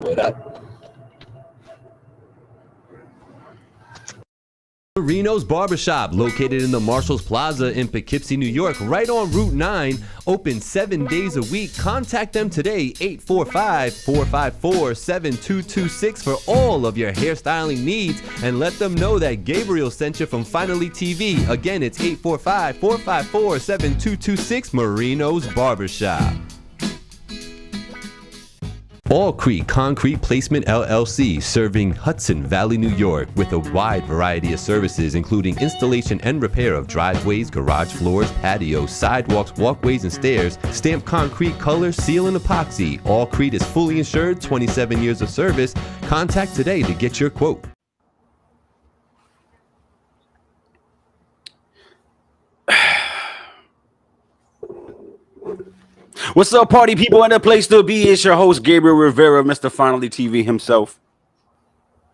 What up? Marino's Barbershop, located in the Marshalls Plaza in Poughkeepsie, New York, right on Route 9, open 7 days a week. Contact them today, 845-454-7226 for all of your hairstyling needs, and let them know that Gabriel sent you from Finally TV. Again, it's 845-454-7226, Marino's Barbershop. All Creek Concrete Placement LLC, serving Hudson Valley, New York, with a wide variety of services, including installation and repair of driveways, garage floors, patios, sidewalks, walkways, and stairs, stamped concrete, color, seal, and epoxy. All Creek is fully insured, 27 years of service. Contact today to get your quote. What's up, party people in the place to be? It's your host, Gabriel Rivera, Mr. Finally TV himself.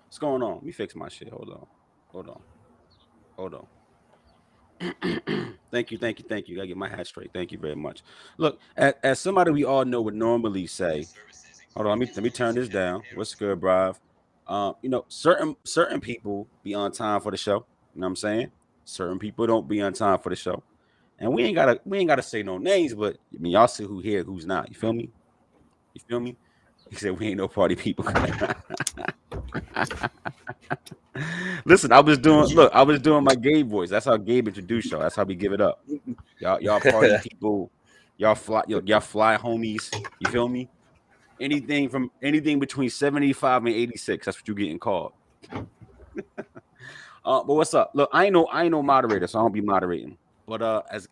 What's going on? Let me fix my shit. Hold on. Thank you. Gotta get my hat straight. Thank you very much. Look, as somebody we all know would normally say, hold on, let me turn this down. What's good, Brive? Certain people be on time for the show. You know what I'm saying? Certain people don't be on time for the show. And we ain't gotta say no names, but I mean, y'all see who here, who's not. You feel me? He said we ain't no party people. Listen, I was doing my Gabe voice. That's how Gabe introduced y'all. That's how we give it up. Y'all party people, y'all fly homies. You feel me? Anything between 75 and 86. That's what you're getting called. But what's up? Look, I ain't no moderator, so I don't be moderating. But as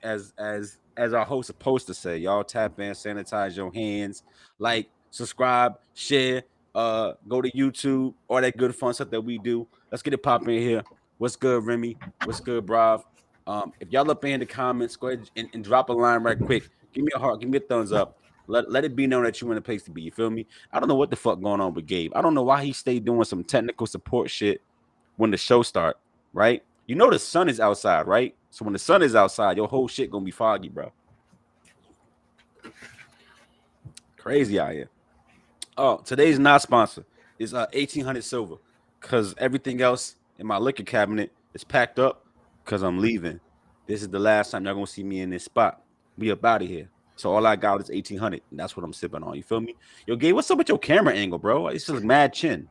our host supposed to say, y'all tap in, sanitize your hands, like, subscribe, share, go to YouTube, all that good fun stuff that we do. Let's get it popping here. What's good, Remy? What's good, Brav? If y'all up in the comments, go ahead and drop a line right quick. Give me a heart, give me a thumbs up. Let it be known that you're in a place to be. You feel me? I don't know what the fuck going on with Gabe. I don't know why he stayed doing some technical support shit when the show start, right? You know the sun is outside, right? So when the sun is outside, your whole shit gonna be foggy, bro. Crazy out here. Oh, today's not sponsored. It's 1800 silver, because everything else in my liquor cabinet is packed up because I'm leaving. This is the last time y'all gonna see me in this spot. We up out of here. So all I got is 1800, and that's what I'm sipping on. You feel me? Yo, Gabe, what's up with your camera angle, bro? It's just mad chin.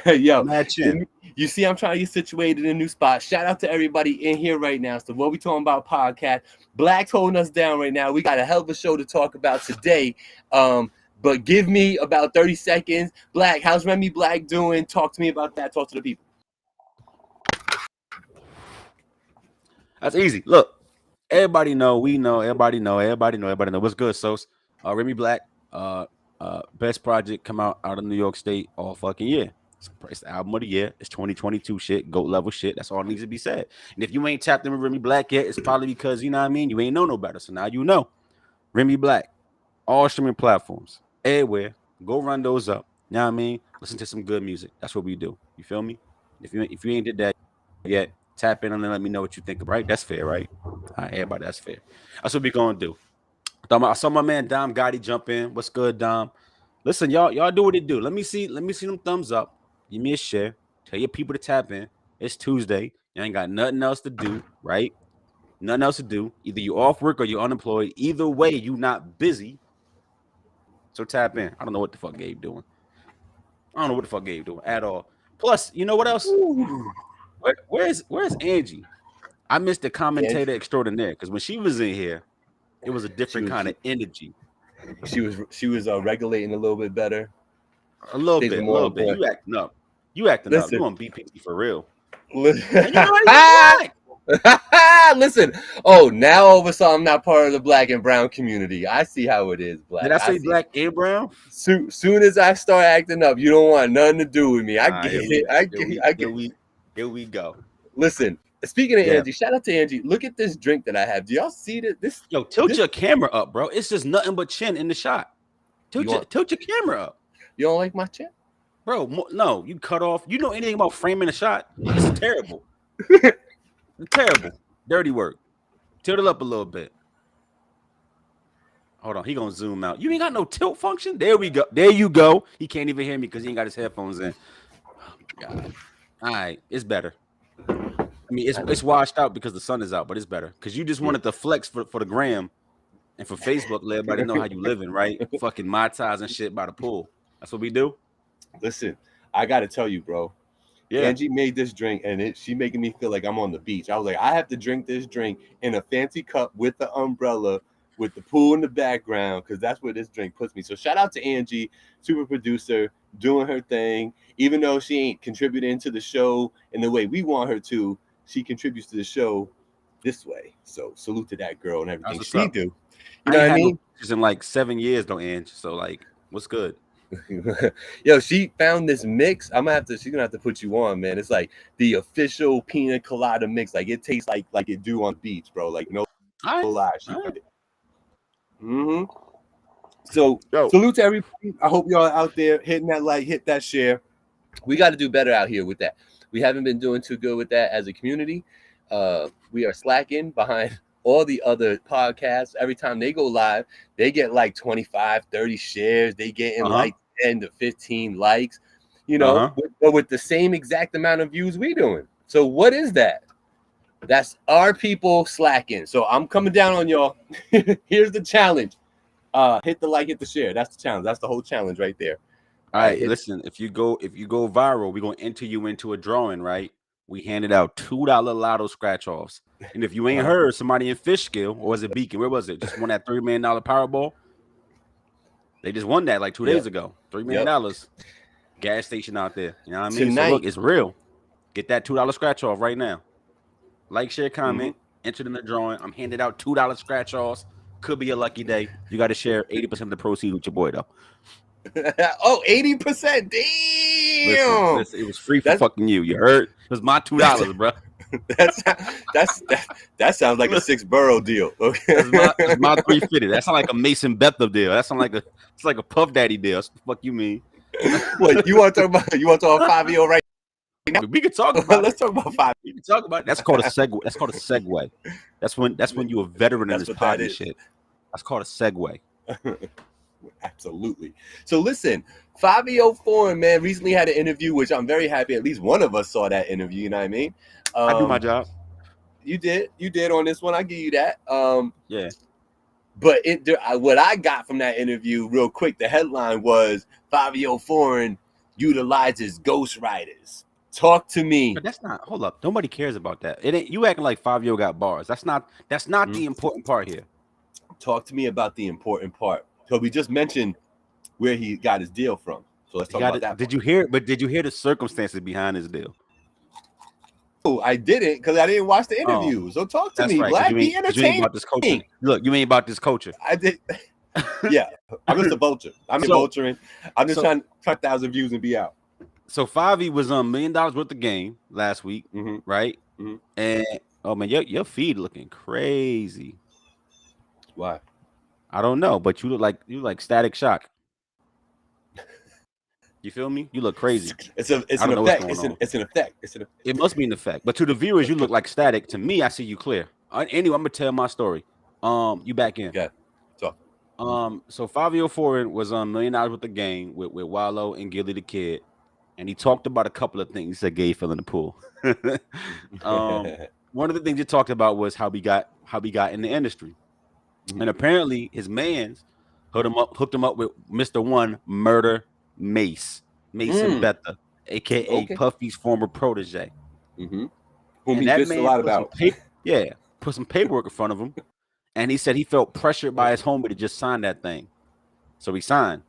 Yo, mad chin. You see, I'm trying to get situated in a new spot. Shout out to everybody in here right now. So what we talking about podcast? Black's holding us down right now. We got a hell of a show to talk about today. But give me about 30 seconds. Black, how's Remy Black doing? Talk to me about that. Talk to the people. That's easy. Look, everybody know. Everybody know. What's good, Sos? Remy Black, best project come out of New York State all fucking year. It's the album of the year. It's 2022 shit, GOAT level shit. That's all that needs to be said. And if you ain't tapped in with Remy Black yet, it's probably because, you know what I mean, you ain't know no better. So now you know. Remy Black, all streaming platforms, everywhere. Go run those up. You know what I mean? Listen to some good music. That's what we do. You feel me? If you ain't did that yet, tap in and then let me know what you think of. Right? That's fair, right? All right, everybody, that's fair. That's what we gonna do. I saw my man Dom Gotti jump in. What's good, Dom? Listen, y'all do what it do. Let me see them thumbs up. Give me a share. Tell your people to tap in. It's Tuesday. You ain't got nothing else to do, right? Nothing else to do. Either you off work or you're unemployed. Either way, you not busy. So tap in. I don't know what the fuck Gabe doing. At all. Plus, you know what else? Where's Angie? I missed the commentator extraordinaire, because when she was in here, it was a different kind of energy. She was regulating a little bit better. A little bit. You acting up. Up. You on BPT for real. Listen. Oh, now all of a sudden I'm not part of the black and brown community. I see how it is, Black. Did I say black and brown? Soon as I start acting up, you don't want nothing to do with me. I get it. Here we go. Listen, speaking of Angie, shout out to Angie. Look at this drink that I have. Do y'all see that? Tilt your camera up, bro. It's just nothing but chin in the shot. Tilt your camera up. You don't like my chin? Bro, no, you cut off. You know anything about framing a shot? It's terrible. Terrible. Dirty work. Tilt it up a little bit. Hold on, he gonna zoom out. You ain't got no tilt function. There we go. There you go. He can't even hear me because he ain't got his headphones in. Oh my God. All right, it's better. I mean, it's washed out because the sun is out, but it's better because you just wanted to flex for the gram and for Facebook, let everybody know how you living, right? Fucking Mai Tais and shit by the pool. That's what we do. Listen, I gotta tell you, bro. Yeah. Angie made this drink, and she making me feel like I'm on the beach. I was like, I have to drink this drink in a fancy cup with the umbrella, with the pool in the background, because that's where this drink puts me. So shout out to Angie, super producer, doing her thing. Even though she ain't contributing to the show in the way we want her to, she contributes to the show this way. So salute to that girl and everything she do. You know what I mean? She's in like 7 years though, Ange. So like, what's good? Yo, she found this mix. She's gonna have to put you on, man. It's like the official pina colada mix. Like it tastes like it do on the beach, bro. Like no lie. So salute to everybody. I hope y'all out there hitting that like, hit that share. We got to do better out here with that. We haven't been doing too good with that as a community. We are slacking behind all the other podcasts. Every time they go live, they get like 25, 30 shares. They get in like 10 to 15 likes, you know, but with the same exact amount of views we doing. So what is that? That's our people slacking. So I'm coming down on y'all. Here's the challenge. Hit the like, hit the share. That's the challenge. That's the whole challenge right there. All right, listen, if you go viral, we're gonna enter you into a drawing, right? We handed out $2 lotto scratch offs. And if you ain't heard, somebody in Fishkill, or was it Beacon? Where was it? Just won that $3 million Powerball. They just won that like 2 days ago. $3 million. Gas station out there. You know what I mean? So look, it's real. Get that $2 scratch off right now. Like, share, comment, entered in the drawing. I'm handing out $2 scratch offs. Could be a lucky day. You got to share 80% of the proceeds with your boy, though. 80%. Damn. Listen, it was free for fucking you. You heard? It was my $2, bro. That sounds like a 6-borough deal. Okay. It's my 350. That sounds like a Mason Bethel deal. That sounds like it's like a Puff Daddy deal. That's what the fuck you mean? What you want to talk about? You want to talk about 5-0 right now? We can talk about Let's talk about 5. We can talk about it. That's called a segue. That's called a segue. That's when you're a veteran in this pod and shit. That's called a segue. Absolutely. So listen, Fabio Foreign, man, recently had an interview, which I'm very happy at least one of us saw that interview. You know what I mean? I do my job. You did on this one. I give you that. Yeah. But what I got from that interview, real quick, the headline was Fabio Foreign utilizes ghostwriters. Talk to me. But that's not. Hold up. Nobody cares about that. It ain't. You acting like Fabio got bars. That's not the important part here. Talk to me about the important part. So we just mentioned where he got his deal from. So let's talk about that. Did you hear the circumstances behind his deal? Oh, I didn't because I didn't watch the interview. So talk to me, right, Black. Be entertaining. Look, you ain't about this culture. I did. Yeah, I'm just a vulture. I'm vulturing. I'm just trying to 1,000 views and be out. So Favi was $1 million worth of game last week, right? And oh man, your feed looking crazy. Why? I don't know, but you look like Static Shock. You feel me? You look crazy. It's an effect. It's an effect. It must be an effect. But to the viewers, you look like Static. To me, I see you clear. Anyway, I'm gonna tell my story. You back in. Yeah. Talk. So Fabio Foreign was $1 million worth of game with Wallow and Gilly the Kid, and he talked about a couple of things. He said gay fell in the pool. One of the things he talked about was how he got in the industry. And apparently his mans hooked him up with Mr. One Murder Mason Betha, aka Puffy's former protege. Whom he bitched a lot about. Put some paperwork in front of him, and he said he felt pressured by his homie to just sign that thing. So he signed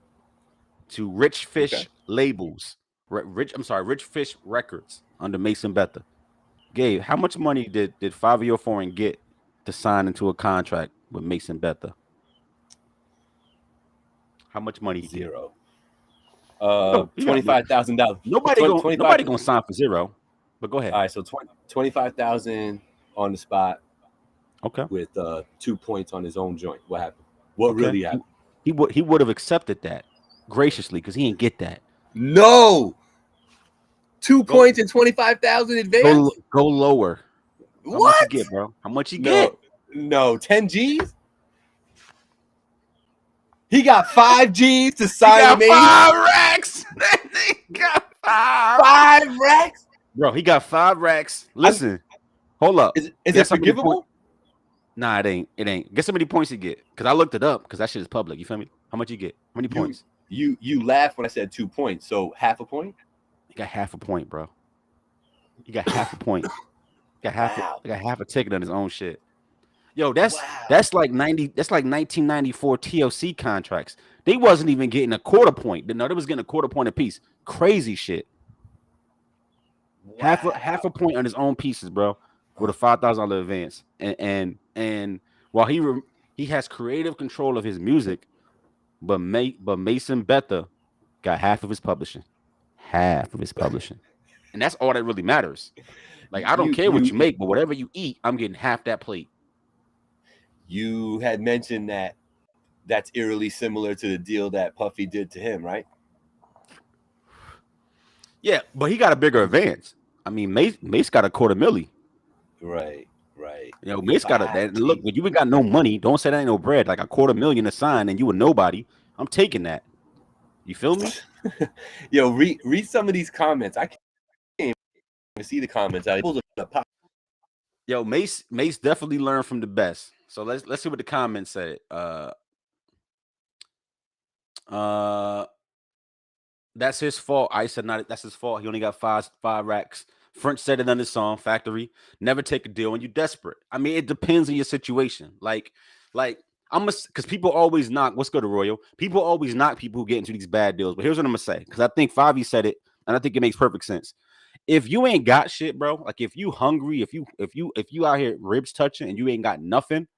to Rich Fish labels, Rich Fish Records under Mason Betha. Gabe, how much money did Fabio Foreign get to sign into a contract with Mason Betha? How much money? Zero. $25,000. Nobody gonna sign for zero. But go ahead. All right, so $25,000 on the spot. Okay. With 2 points on his own joint. What happened? What really happened? He would have accepted that graciously because he didn't get that. No. 2 points and $25,000 advance. Go lower. What? How much you get, bro? How much you get? No, 10 G's. He got 5 G's to He sign got with Mace. 5 racks. He got 5. 5 racks? Bro, he got 5 racks. Listen, hold up. Is it forgivable? Nah, it ain't. It ain't. Guess how many points he get? Because I looked it up because that shit is public. You feel me? How much you get? How many points? You laughed when I said 2 points. So half a point? He got half a point, bro. He got half a point. Got half a ticket on his own shit. Yo, that's like 90. That's like 1994 TLC contracts. They wasn't even getting a quarter point. No, they was getting a quarter point apiece. Crazy shit. Wow. Half a point on his own pieces, bro, with a $5,000 advance. And while he has creative control of his music, but Mason Betha got half of his publishing. Half of his publishing. And that's all that really matters. Like, I don't care what you make, but whatever you eat, I'm getting half that plate. You had mentioned that that's eerily similar to the deal that Puffy did to him, right? Yeah, but he got a bigger advance. I mean, Mace got a $250,000. Right. You know, Mace got look, when you ain't got no money, don't say that ain't no bread. Like a $250,000 to sign and you a nobody. I'm taking that. You feel me? Yo, read some of these comments. I can't even see the comments. Yo, Mace definitely learned from the best. So let's see what the comments say. That's his fault. I said not. That's his fault. He only got five racks. French said it on his song Factory. Never take a deal when you're desperate. I mean, it depends on your situation. Like because people always knock. What's good, Arroyo? People always knock people who get into these bad deals. But here's what I'm gonna say, because I think Favi said it, and I think it makes perfect sense. If you ain't got shit, bro, like if you hungry, if you out here ribs touching and you ain't got nothing,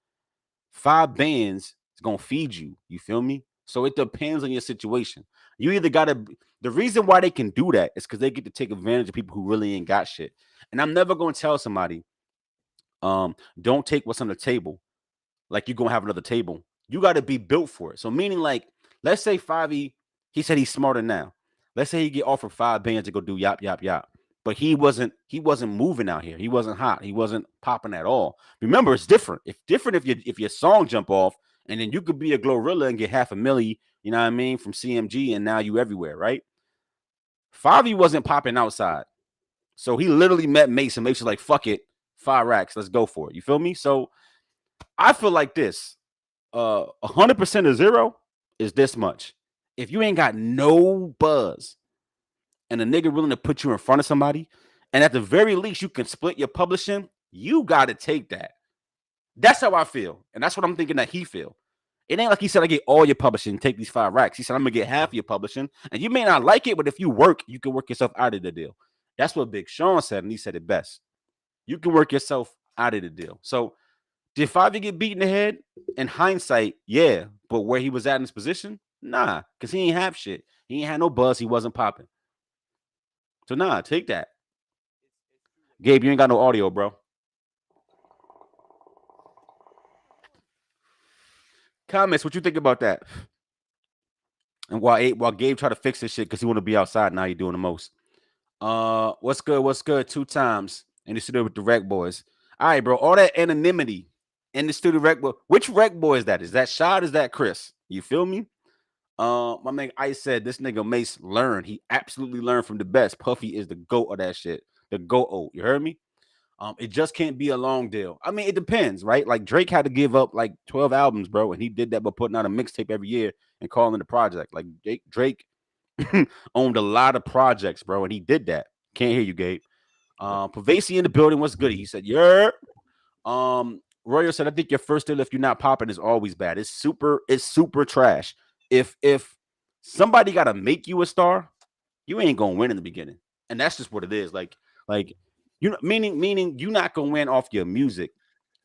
5 bands is gonna feed you. You feel me? So it depends on your situation. You either gotta. The reason why they can do that is because they get to take advantage of people who really ain't got shit. And I'm never gonna tell somebody, don't take what's on the table. Like you're gonna have another table. You got to be built for it. So meaning, like, let's say Favi, he said he's smarter now. Let's say he get offered 5 bands to go do yap yap yap. But he wasn't moving out here. He wasn't hot. He wasn't popping at all. Remember, it's different. It's different if your song jump off and then you could be a Glorilla and get $500,000, you know what I mean, from CMG, and now you everywhere, right? Favi wasn't popping outside. So he literally met Mace, and Mace was like, fuck it, 5 racks, let's go for it. You feel me? So I feel like this. 100% of zero is this much. If you ain't got no buzz, and a nigga willing to put you in front of somebody, and at the very least you can split your publishing, you got to take that. That's how I feel. And that's what I'm thinking that he feel. It ain't like he said, I get all your publishing, take these 5 racks. He said, I'm going to get half of your publishing. And you may not like it, but if you work, you can work yourself out of the deal. That's what Big Sean said, and he said it best. You can work yourself out of the deal. So did Favi get beat in the head? In hindsight, yeah. But where he was at in his position? Nah, because he ain't have shit. He ain't had no buzz. He wasn't popping. So nah, take that. Gabe, you ain't got no audio, bro. Comments, what you think about that? And while Gabe tried to fix this shit because he want to be outside, now he doing the most. What's good? What's good? 2 times in the studio with the Rec Boys. All right, bro. All that anonymity in the studio Rec Boy. Which Rec Boy is that? Is that Shad? Is that Chris? You feel me? My man Ice said this nigga Mace learned. He absolutely learned from the best. Puffy is the GOAT of that shit. The GOAT. You heard me? It just can't be a long deal. I mean, it depends, right? Like Drake had to give up like 12 albums, bro, and he did that by putting out a mixtape every year and calling it a project. Like Drake owned a lot of projects, bro, and he did that. Can't hear you, Gabe. Pavesi in the building. What's good? He said, yeah. Royal said, I think your first deal, if you're not popping, is always bad. It's super trash. If somebody gotta make you a star, you ain't gonna win in the beginning. And that's just what it is. Like you know, meaning you're not gonna win off your music.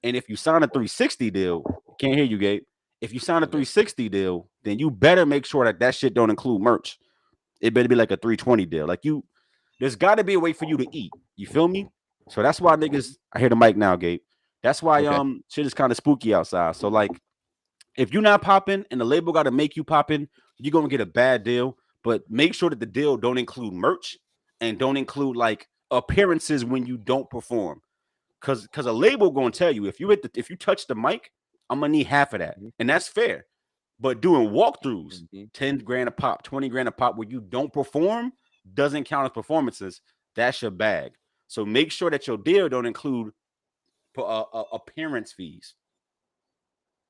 And if you sign a 360 deal, can't hear you, Gabe. If you sign a 360 deal, then you better make sure that shit don't include merch. It better be like a 320 deal. Like there's got to be a way for you to eat. You feel me? So that's why niggas. I hear the mic now, Gabe. That's why shit is kind of spooky outside. So like, if you're not popping and the label got to make you popping, you're gonna get a bad deal. But make sure that the deal don't include merch and don't include like appearances when you don't perform. Cause a label gonna tell you if you touch the mic, I'm gonna need half of that, and that's fair. But doing walkthroughs, Mhm. 10 grand a pop, 20 grand a pop, where you don't perform, doesn't count as performances. That's your bag. So make sure that your deal don't include appearance fees.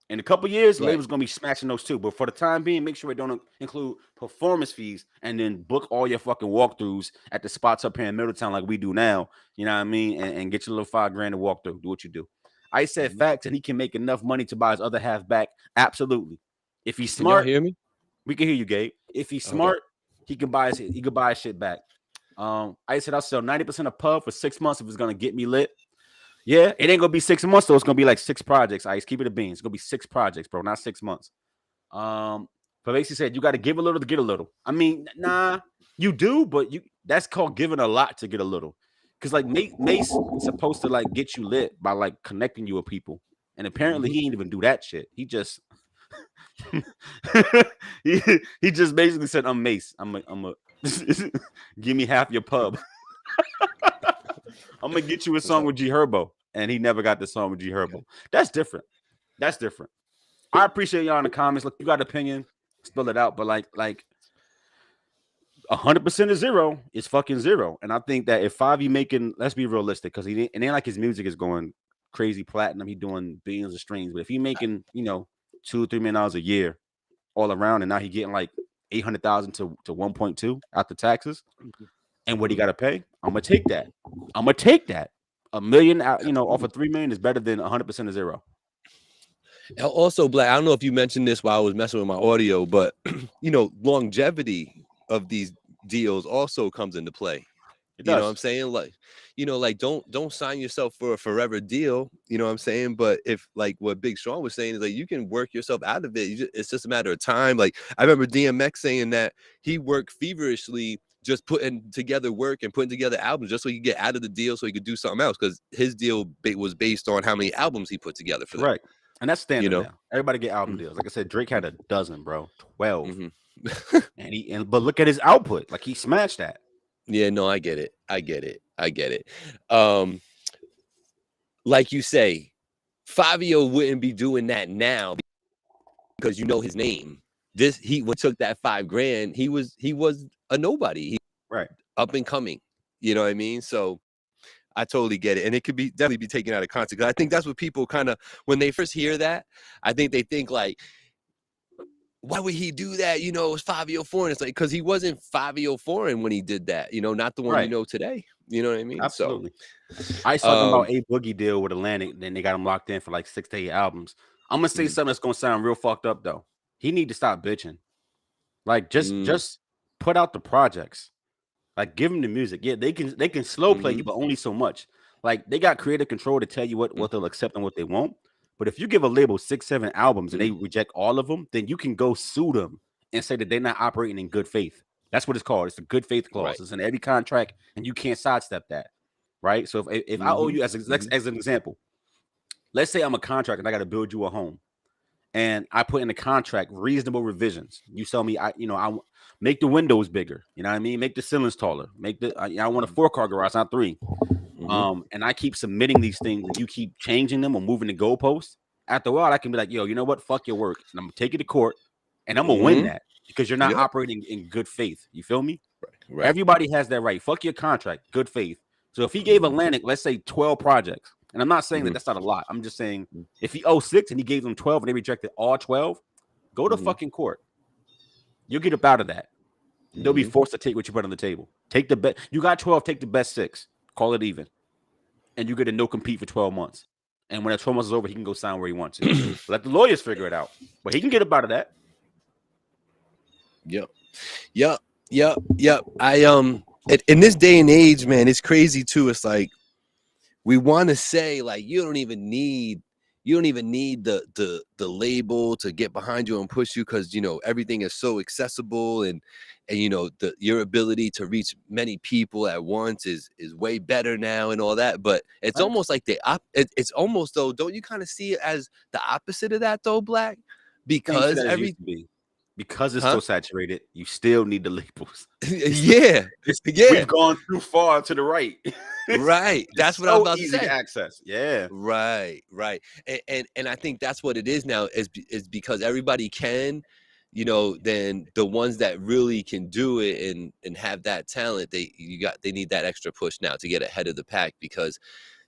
In a couple years, the Right. label's gonna be smashing those too. But for the time being, make sure it don't include performance fees, and then book all your fucking walkthroughs at the spots up here in Middletown like we do now. You know what I mean? And get your little $5 grand to walk through. Do what you do. I said facts, and he can make enough money to buy his other half back. Absolutely. If he's Can y'all smart, hear me? we can hear you, Gabe. If he's Okay. smart, he can buy his shit back. I said I'll sell 90% of pub for 6 months if it's gonna get me lit. Yeah, it ain't gonna be 6 months though. It's gonna be like 6 projects. Ice, keep it a bean. It's gonna be 6 projects, bro, not 6 months. But basically said you got to give a little to get a little. I mean, nah, you do, but that's called giving a lot to get a little. Cause like Mace supposed to like get you lit by like connecting you with people, and apparently he ain't even do that shit. He just he just basically said, "I'm Mace. I'm a give me half your pub." I'm gonna get you a song with G Herbo, and he never got the song with G Herbo. That's different. That's different. I appreciate y'all in the comments. Look, you got an opinion, spill it out. But like 100% of zero is fucking zero. And I think that if Favi making, let's be realistic, because it ain't like his music is going crazy platinum. He doing billions of streams. But if he making, $2 or $3 million a year all around, and now he getting like 800,000 to 1.2 after taxes, and what he got to pay, I'm gonna take that. I'm gonna take that. $1 million, off of 3 million is better than 100% of zero. Also, Black, I don't know if you mentioned this while I was messing with my audio, but longevity of these deals also comes into play. It You know does. what I'm saying? Like, don't sign yourself for a forever deal. You know what I'm saying? But if like what Big Sean was saying is like you can work yourself out of it. It's just a matter of time. Like I remember DMX saying that he worked feverishly just putting together work and putting together albums just so he could get out of the deal so he could do something else because his deal was based on how many albums he put together for them. Right. And that's standard know? now. Everybody get album deals. Like I said, Drake had a dozen, bro. 12. Mhm. But look at his output. Like he smashed that. Yeah, no, I get it. Like you say, Fabio wouldn't be doing that now because you know his name. He took that $5 grand, he was a nobody. He Right. up and coming. You know what I mean? So I totally get it. And it could be definitely be taken out of context. I think that's what people kind of when they first hear that, I think they think like, why would he do that? It's Fabio Foreign. It's like because he wasn't Fabio Foreign when he did that, not the one Right. you know today. You know what I mean? Absolutely. So I was talking about A Boogie deal with Atlantic, then they got him locked in for like 6 to 8 albums. I'm gonna say something that's gonna sound real fucked up though. He need to stop bitching. Like just put out the projects. Like give them the music. Yeah, they can slow play you, but only so much. Like they got creative control to tell you what they'll accept and what they won't. But if you give a label 6, 7 albums and they reject all of them, then you can go sue them and say that they're not operating in good faith. That's what it's called. It's a good faith clause. Right. It's in every contract, and you can't sidestep that. Right. So if I owe you as an example, let's say I'm a contractor and I got to build you a home, and I put in the contract reasonable revisions. You tell me I make the windows bigger. You know what I mean? Make the ceilings taller. I want a 4-car garage, not 3. And I keep submitting these things, and you keep changing them or moving the goalposts. After a while, I can be like, yo, you know what? Fuck your work, and I'm gonna take it to court, and I'm gonna win that because you're not operating in good faith. You feel me? Right. Everybody has that right. Fuck your contract, good faith. So if he gave Atlantic, let's say 12 projects, and I'm not saying that that's not a lot. I'm just saying if he owed 6 and he gave them 12 and they rejected all 12, go to fucking court. You'll get up out of that. They'll be forced to take what you put on the table. Take the best. You got 12. Take the best 6. Call it even. And you get a no compete for 12 months. And when that 12 months is over, he can go sign where he wants to. Let the lawyers figure it out. But he can get up out of that. Yep. In this day and age, man, it's crazy too. It's like we want to say like you don't even need the label to get behind you and push you because everything is so accessible and your ability to reach many people at once is way better now and all that. But it's almost like it's almost though, don't you kind of see it as the opposite of that though, Black? Because because it's so saturated, you still need the labels. Yeah. We've gone too far to the right. Right. That's what I was about to say. Easy access. Yeah. Right. And I think that's what it is now is because everybody can, then the ones that really can do it and have that talent, they need that extra push now to get ahead of the pack, because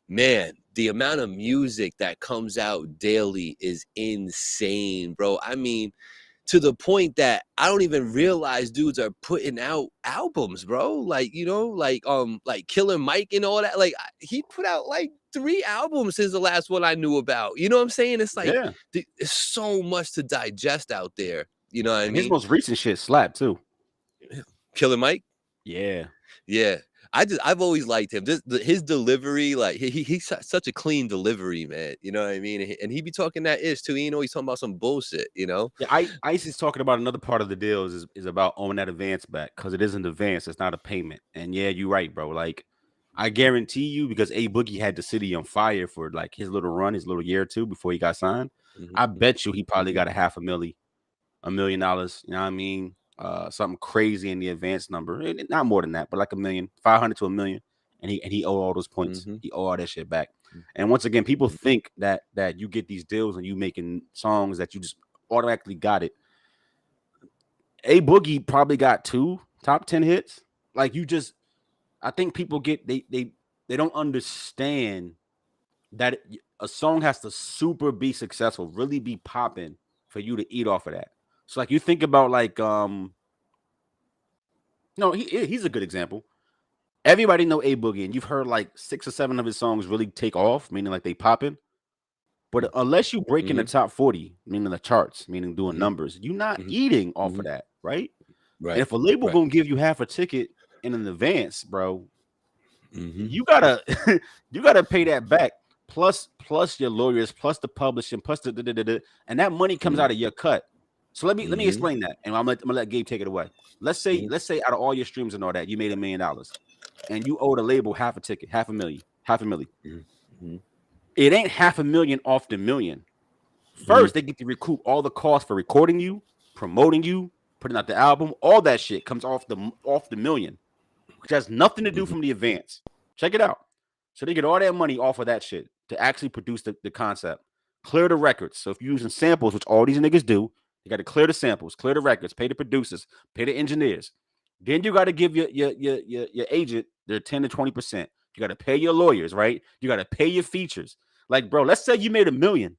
man, the amount of music that comes out daily is insane, bro. I mean, to the point that I don't even realize dudes are putting out albums, bro. Like, like Killer Mike and all that. Like, he put out like 3 albums since the last one I knew about. You know what I'm saying? It's like, there's so much to digest out there. You know what I mean? His most recent shit slapped too. Killer Mike? Yeah. Yeah. I've always liked him. His delivery, like he's such a clean delivery, man. You know what I mean? And he be talking that ish too. He's talking about some bullshit, Yeah, ICE is talking about another part of the deal is about owning that advance back, because it is an advance, it's not a payment. And yeah, you're right, bro. Like, I guarantee you, because A Boogie had the city on fire for like his little run, his little year or two before he got signed. I bet you he probably got $500,000, $1 million. You know what I mean? Something crazy in the advance number, not more than that, but like $1 million, 500 to $1 million, and he owed all those points. He owed all that shit back. And once again, people think that you get these deals and you making songs that you just automatically got it. A Boogie probably got 2 top 10 hits. Like, I think people get they don't understand that a song has to super be successful, really be popping for you to eat off of that. So like, you think about like he's a good example. Everybody know A Boogie, and you've heard like 6 or 7 of his songs really take off, meaning like they popping. But unless you break in the top 40, meaning the charts, meaning doing numbers, you're not eating off of that, right? Right. And if a label gonna give you half a ticket in an advance, bro, you gotta pay that back. Plus your lawyers, plus the publishing, plus the and that money comes out of your cut. So let me explain that, and I'm gonna let Gabe take it away. Let's say out of all your streams and all that, you made $1 million, and you owe the label half a ticket, $500,000. It ain't $500,000 off the $1 million. First, they get to recoup all the costs for recording you, promoting you, putting out the album. All that shit comes off the $1 million, which has nothing to do from the advance. Check it out. So they get all that money off of that shit to actually produce the concept, clear the records. So if you're using samples, which all these niggas do, you got to clear the samples, clear the records, pay the producers, pay the engineers. Then you got to give your agent their 10 to 20%. You got to pay your lawyers, right? You got to pay your features. Like, bro, let's say you made $1 million.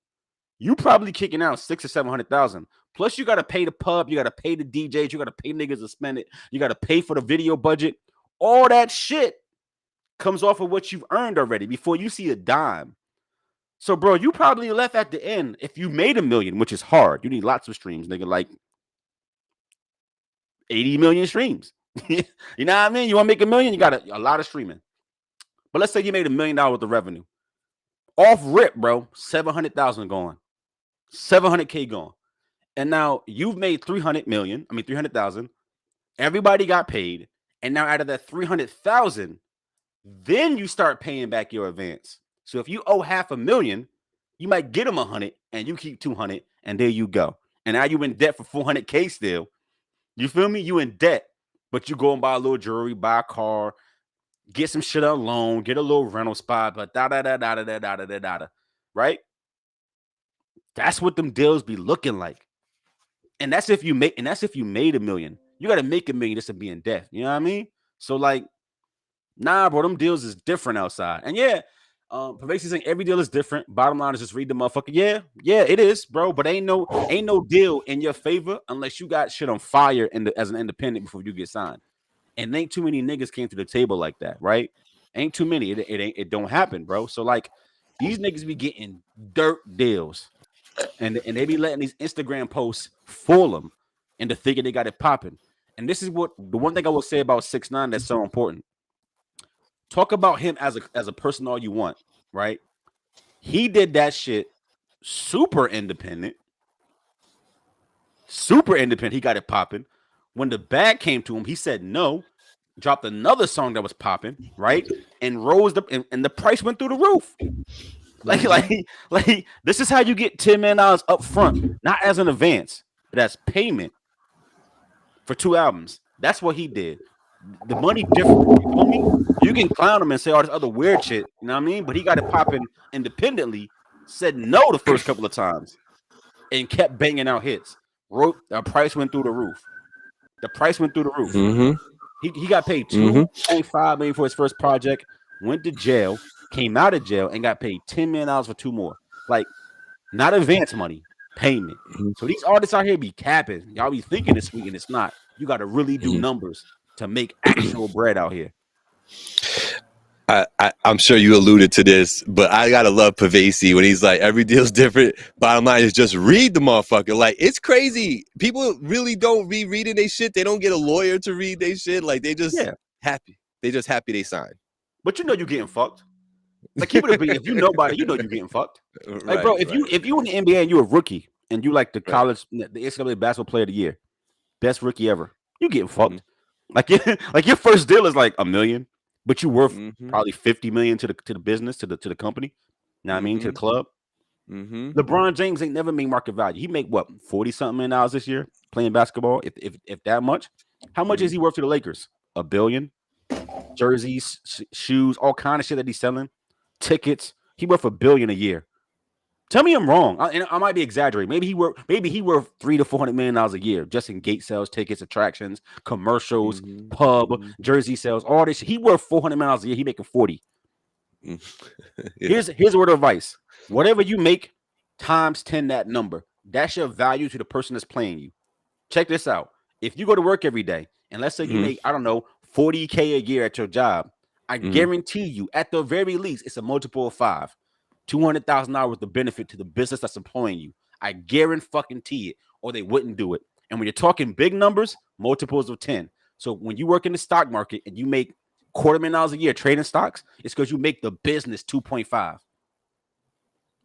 You probably kicking out 600,000 or 700,000. Plus, you got to pay the pub. You got to pay the DJs. You got to pay niggas to spend it. You got to pay for the video budget. All that shit comes off of what you've earned already before you see a dime. So, bro, you probably left at the end. If you made $1 million, which is hard, you need lots of streams, nigga, like 80 million streams. You know what I mean? You want to make $1 million, you got a lot of streaming. But let's say you made $1 million worth of revenue. Off rip, bro, 700,000 gone. 700K gone. And now you've made 300,000. Everybody got paid. And now out of that 300,000, then you start paying back your advance. So if you owe $500,000, you might get them 100 and you keep 200, and there you go. And now you in debt for 400K still. You feel me? You in debt, but you go and buy a little jewelry, buy a car, get some shit on loan, get a little rental spot, but right? That's what them deals be looking like. And that's if you made $1 million. You got to make $1 million just to be in debt. You know what I mean? So like, nah, bro, them deals is different outside. And yeah, Pervasive saying every deal is different. Bottom line is just read the motherfucker. Yeah, it is, bro. But ain't no deal in your favor unless you got shit on fire as an independent before you get signed. And ain't too many niggas came to the table like that, right? Ain't too many. It don't happen, bro. So like, these niggas be getting dirt deals, and they be letting these Instagram posts fool them into thinking they got it popping. And this is what the one thing I will say about 6ix9ine that's so important. Talk about him as a person all you want, right? He did that shit super independent. He got it popping. When the bag came to him, he said no, dropped another song that was popping, right? And rose up, and the price went through the roof. Like this is how you get $10 million up front, not as an advance, but as payment for 2 albums. That's what he did. The money different. You feel me? You can clown him and say all this other weird shit. You know what I mean? But he got it popping independently. Said no the first couple of times, and kept banging out hits. Wrote the price went through the roof. The price went through the roof. Mm-hmm. He got paid $2.5 million for his first project. Went to jail. Came out of jail and got paid $10 million for 2 more. Like, not advance money, payment. So these artists out here be capping. Y'all be thinking it's sweet and it's not. You got to really do numbers to make actual bread out here. I'm sure you alluded to this, but I gotta love Pavesi when he's like, every deal's different. Bottom line is just read the motherfucker. Like, it's crazy. People really don't be reading their shit. They don't get a lawyer to read their shit. Like, they just happy. They just happy they signed. But you know you're getting fucked. Like, keep it a beat. If you know about it, you know you're getting fucked. Like, bro, if you in the NBA and you're a rookie and you like the college, the NCAA basketball player of the year, best rookie ever, you getting fucked. Like your first deal is like $1 million, but you worth probably $50 million to the business, to the company. You know what I mean? To the club. LeBron James ain't never made market value. He make what, 40-something million dollars this year playing basketball, if that much. How much is he worth to the Lakers? $1 billion. Jerseys, shoes, all kind of shit that he's selling. Tickets. He worth $1 billion a year. Tell me I'm wrong. I might be exaggerating. Maybe he worth $300 to $400 million a year just in gate sales, tickets, attractions, commercials, pub, jersey sales, all this. He worth $400 million a year. He making 40. Here's a word of advice. Whatever you make times 10 that number. That's your value to the person that's playing you. Check this out. If you go to work every day and let's say you make, I don't know, $40K a year at your job, I guarantee you, at the very least, it's a multiple of 5. $200,000 worth of benefit to the business that's employing you. I guarantee it, or they wouldn't do it. And when you're talking big numbers, multiples of 10. So when you work in the stock market and you make $250,000 a year trading stocks, it's because you make the business 2.5.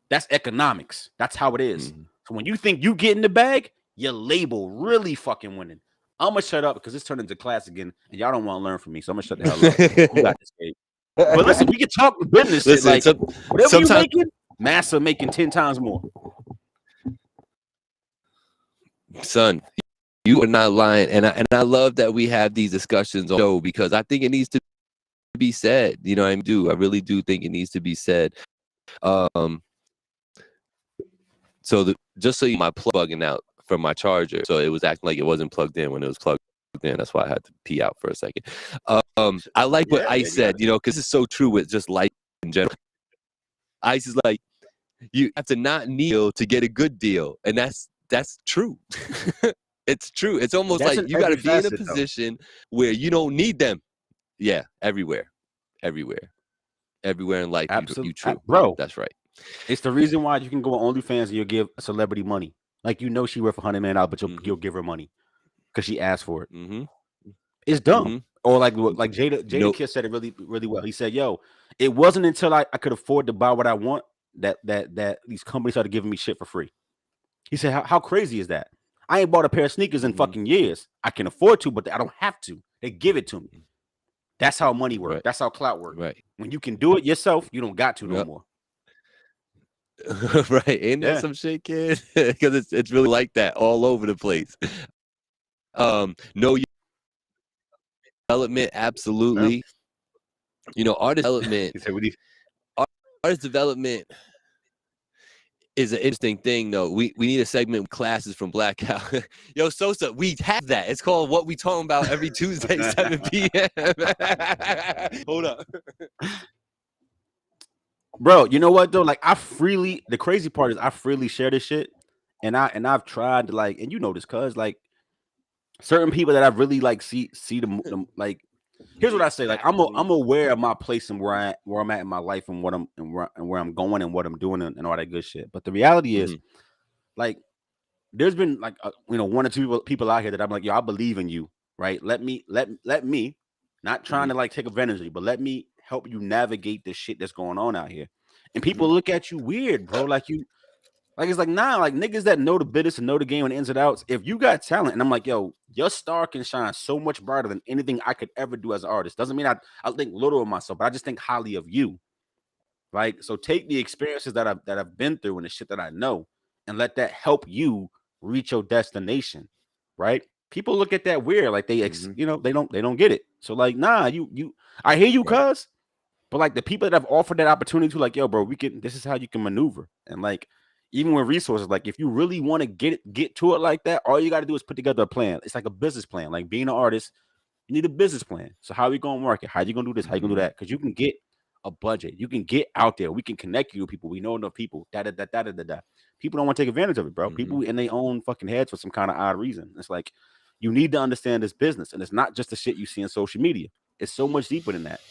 That's economics. That's how it is. So when you think you get in the bag, your label really fucking winning. I'm gonna shut up because it's turned into class again, and y'all don't want to learn from me. So I'm gonna shut the hell up. You got this, babe. But listen, we can talk business. Listen, shit, like whatever you making, Massa making 10 times more. Son, you are not lying, and I love that we have these discussions on the show because I think it needs to be said. You know, I really do think it needs to be said. So just so you, my plug bugging out from my charger, so it was acting like it wasn't plugged in when it was plugged in. That's why I had to pee out for a second. I like what Ice said, you know, because it's so true with just life in general. Ice is like, you have to not kneel to get a good deal, and that's true. It's true. It's almost like you got to be in a position where you don't need them. Yeah, everywhere in life. Absolutely, you true, bro. That's right. It's the reason why you can go on OnlyFans and you'll give a celebrity money. Like, you know, she worth $100 million, but you'll give her money because she asked for it. It's dumb. Or like Jada Kiss said it really, really well. He said, "Yo, it wasn't until I could afford to buy what I want that these companies started giving me shit for free." He said, "How crazy is that? I ain't bought a pair of sneakers in fucking years. I can afford to, but I don't have to. They give it to me. That's how money works. Right. That's how clout works. Right. When you can do it yourself, you don't got to no more." Right. Ain't that some shit, kid? Because it's really like that all over the place. No development, absolutely. Yeah. You know, artist development is an interesting thing, though. We need a segment with classes from Blackout. Yo, Sosa, we have that. It's called What We Talking About every Tuesday, 7 p.m. Hold up. Bro, you know what though? Like, the crazy part is I freely share this shit, and I've tried to, like, and you know this, cuz like certain people that I really like see them like. Here's what I say: like, I'm aware of my place and where I'm at in my life and where I'm going and what I'm doing and all that good shit. But the reality is, like, there's been like 1 or 2 people out here that I'm like, yo, I believe in you, right? Let me, not trying to like take advantage of you, but let me help you navigate this shit that's going on out here. And people look at you weird, bro. Like it's like, nah, like niggas that know the business and know the game and ins and outs. If you got talent, and I'm like, yo, your star can shine so much brighter than anything I could ever do as an artist. Doesn't mean I think little of myself, but I just think highly of you. Right. So take the experiences that I've been through and the shit that I know and let that help you reach your destination. Right. people look at that weird, like they Mhm. you know, they don't get it. So like, nah, you I hear you, Right. cuz, but like the people that have offered that opportunity to, like, yo, bro, this is how you can maneuver. And like, even with resources, like if you really want to get to it like that, all you got to do is put together a plan. It's like a business plan. Like being an artist, you need a business plan. So how are you gonna market? How you gonna do this? How you gonna do that? Because you can get a budget. You can get out there. We can connect you to people. We know enough people. Da da da da da da da. People don't want to take advantage of it, bro. Mhm. People in their own fucking heads for some kind of odd reason. It's like you need to understand this business, and it's not just the shit you see on social media. It's so much deeper than that,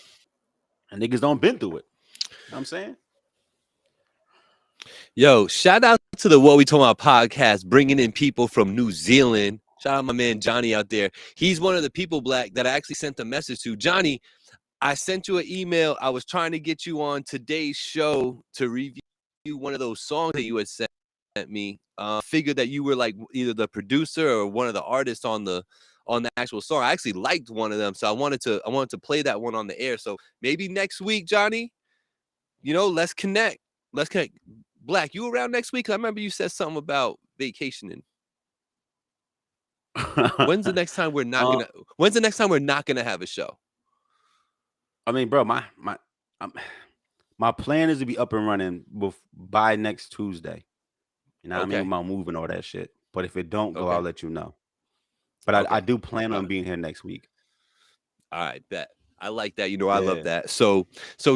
and niggas don't been through it. You know what I'm saying? Yo, shout out to the What We Talking About podcast, bringing in people from New Zealand. Shout out my man Johnny out there. He's one of the people, Black, that I actually sent a message to. Johnny, I sent you an email. I was trying to get you on today's show to review one of those songs that you had sent me. Figured that you were like either the producer or one of the artists on the actual song. I actually liked one of them, so I wanted to play that one on the air. So maybe next week, Johnny, you know, let's connect. Let's connect. Black, you around next week? I remember you said something about vacationing. When's the next time we're not gonna have a show? I mean, bro, my plan is to be up and running by next Tuesday. You know what I mean? Okay. About moving all that shit. But if it don't go, Okay. I'll let you know. But Okay. I do plan All on right. being here next week. All right, bet. I like that. You know, I love Yeah. that. So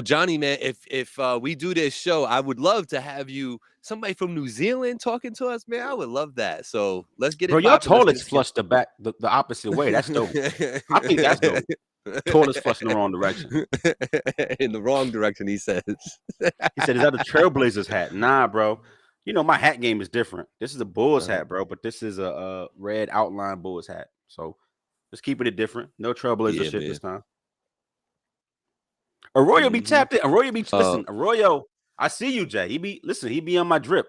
Johnny, man, if we do this show, I would love to have you, somebody from New Zealand talking to us, man. I would love that. So let's get Bro, it your popping. Let's get toilets flush the opposite way. That's dope. I think that's dope. Toilets flush in the wrong direction. In the wrong direction, he says. He said, "Is that a Trailblazers hat?" Nah, bro. You know my hat game is different. This is a Bulls hat, bro, but this is a red outline Bulls hat. So just keeping it different. No Trailblazer shit this time. Arroyo be tapped in. Arroyo be listen. Arroyo, I see you, Jay. He be on my drip.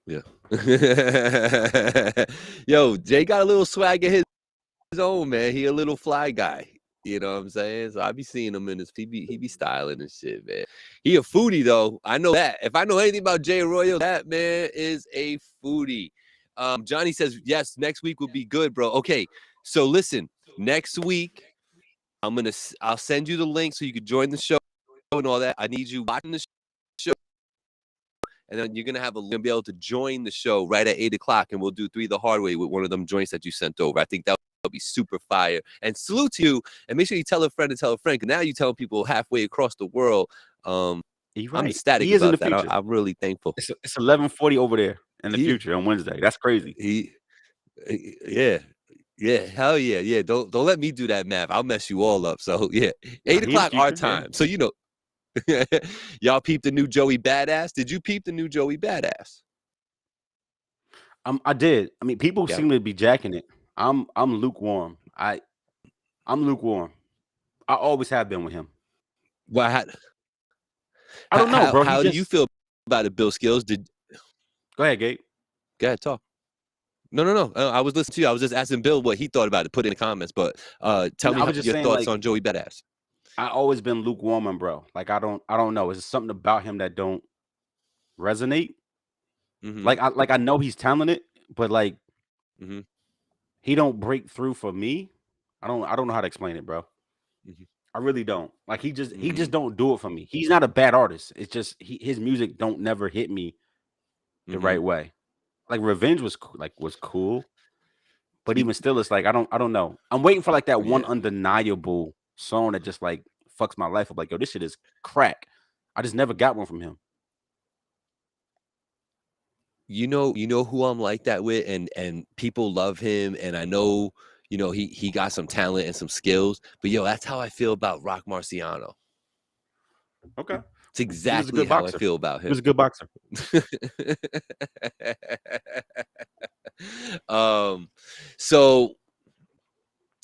Yeah. Yo, Jay got a little swag of his own, man. He a little fly guy. You know what I'm saying? So I be seeing him in his he be styling and shit, man. He a foodie though. I know that. If I know anything about Jay Arroyo, that man is a foodie. Johnny says yes, next week will be good, bro. Okay, so listen, next week I'll send you the link so you can join the show and all that. I need you watching the show, and then you're gonna be able to join the show right at 8:00, and we'll do 3 the hard way with one of them joints that you sent over. I think that'll be super fire. And salute to you, and make sure you tell a friend to tell a friend. Cause now you tell people halfway across the world. Right. I'm ecstatic about that. I'm really thankful. It's 11:40 over there in the future on Wednesday. That's crazy. Yeah, hell yeah. Don't let me do that math. I'll mess you all up. So yeah, 8:00 our time. Yeah. So you know, y'all peep the new Joey Badass. Did you peep the new Joey Badass? I did. I mean, people seem to be jacking it. I'm lukewarm. I'm lukewarm. I always have been with him. Well, I don't know, bro. How do you feel about it, Bill Skills? Go ahead, Gabe. Go ahead, talk. No. I was listening to you. I was just asking Bill what he thought about it. Put it in the comments. But tell me your thoughts on Joey Badass. I always been lukewarm, bro. Like I don't know. Is something about him that don't resonate? Mm-hmm. Like I know he's talented, but like he don't break through for me. I don't know how to explain it, bro. Mm-hmm. I really don't. Like he just don't do it for me. He's not a bad artist. It's just his music don't never hit me the right way. Like Revenge was cool, but even still, it's like I don't know. I'm waiting for like that one undeniable song that just like fucks my life up. Like, yo, this shit is crack. I just never got one from him. You know who I'm like that with, and people love him, and I know, you know, he got some talent and some skills, but yo, that's how I feel about Rock Marciano. Okay. It's exactly how I feel about him. He was a good boxer. So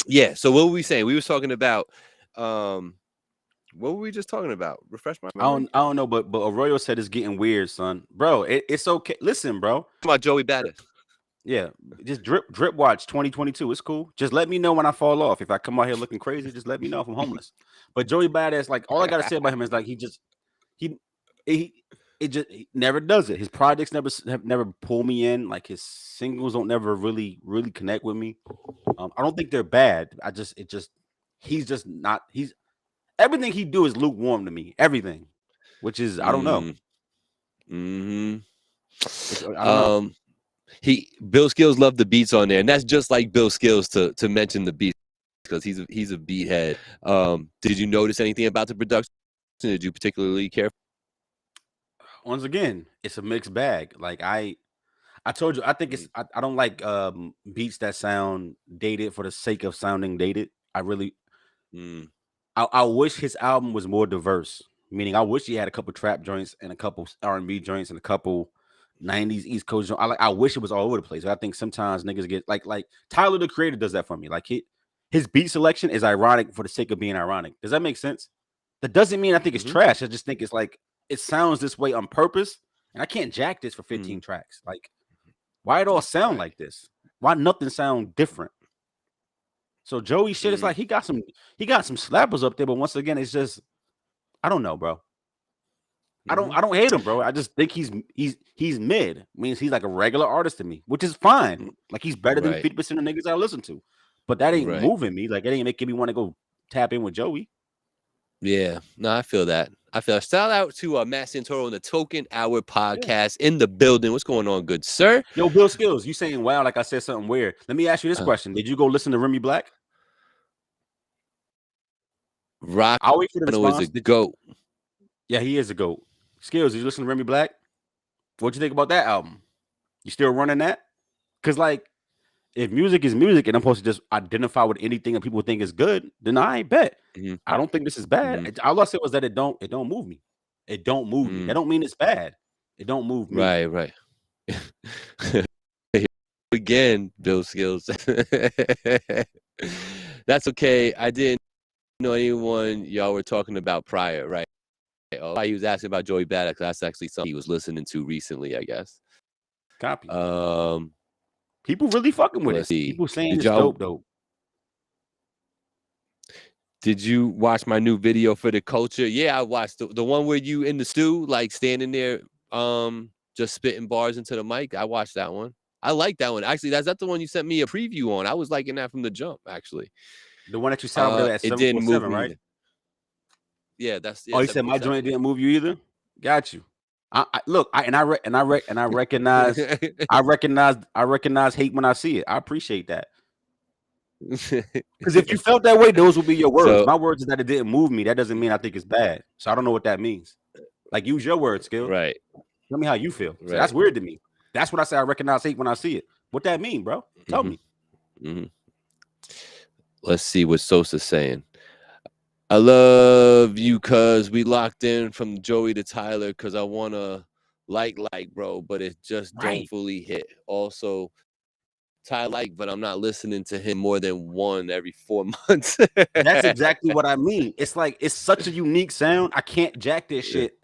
yeah, so what were we saying? We were talking about what were we just talking about? Refresh my memory. I don't know, but Arroyo said it's getting weird, son. Bro, it's okay. Listen, bro. About Joey Badass. Yeah, just drip watch 2022. It's cool. Just let me know when I fall off. If I come out here looking crazy, just let me know if I'm homeless. But Joey Badass, like all I gotta say about him is like he he never does it. His projects never pull me in. Like his singles don't never really connect with me. I don't think they're bad. He's just not. He's everything he do is lukewarm to me. Everything, which is I don't know. Mm-hmm. I don't know. Bill Skills loved the beats on there, and that's just like Bill Skills to mention the beats because he's a beat head. Did you notice anything about the production? Did you particularly care? Once again, it's a mixed bag. Like I told you, I think it's I don't like beats that sound dated for the sake of sounding dated. I really I wish his album was more diverse. Meaning I wish he had a couple trap joints and a couple R&B joints and a couple 90s East Coast joints. I wish it was all over the place. I think sometimes niggas get like Tyler the Creator does that for me. Like his beat selection is ironic for the sake of being ironic. Does that make sense? That doesn't mean I think it's trash. I just think it's like it sounds this way on purpose. And I can't jack this for 15 tracks. Like, why it all sound like this? Why nothing sound different? So Joey shit is like he got some slappers up there, but once again, it's just I don't know, bro. I don't hate him, bro. I just think he's mid. Means he's like a regular artist to me, which is fine. Like he's better than 50% of niggas I listen to. But that ain't moving me. Like it ain't making me want to go tap in with Joey. Yeah, no, I feel that. Shout out to Matt Santoro on the Token Hour podcast in the building. What's going on, good sir? Yo, Bill Skills, you saying wow like I said something weird. Let me ask you this question. Did you go listen to Remy Black? Rock I'll wait for the response. Is a GOAT. Yeah, he is a GOAT. Skills, did you listen to Remy Black? What'd you think about that album? You still running that? Because like if music is music and I'm supposed to just identify with anything that people think is good, then I bet. I don't think this is bad. All I said was that it don't move me. It don't move me. That don't mean it's bad. It don't move me. Right. Again, Bill Skills. That's okay. I didn't know anyone y'all were talking about prior, right? He was asking about Joey Badass. That's actually something he was listening to recently, I guess. Copy. People really fucking with it. People saying it's dope, though. Did you watch my new video for the culture? Yeah, I watched the one where you in the stew, like standing there, just spitting bars into the mic. I watched that one. I like that one. Actually, that's the one you sent me a preview on. I was liking that from the jump, actually. The one that you sounded at 747, right? Yeah, that's. Yeah, he said my joint didn't move you either. Got you. I recognize hate when I see it. I appreciate that. Because if you felt that way, those would be your words. My words is that it didn't move me. That doesn't mean I think it's bad. So I don't know what that means. Like use your words, Skill. Right. Tell me how you feel. So that's weird to me. That's what I say. I recognize hate when I see it. What that mean, bro? Tell me. Let's see what Sosa's saying. I love you cause we locked in from Joey to Tyler cause I wanna like bro, but it just don't fully hit. Also, Tyler but I'm not listening to him more than one every 4 months. That's exactly what I mean. It's like it's such a unique sound. I can't jack this shit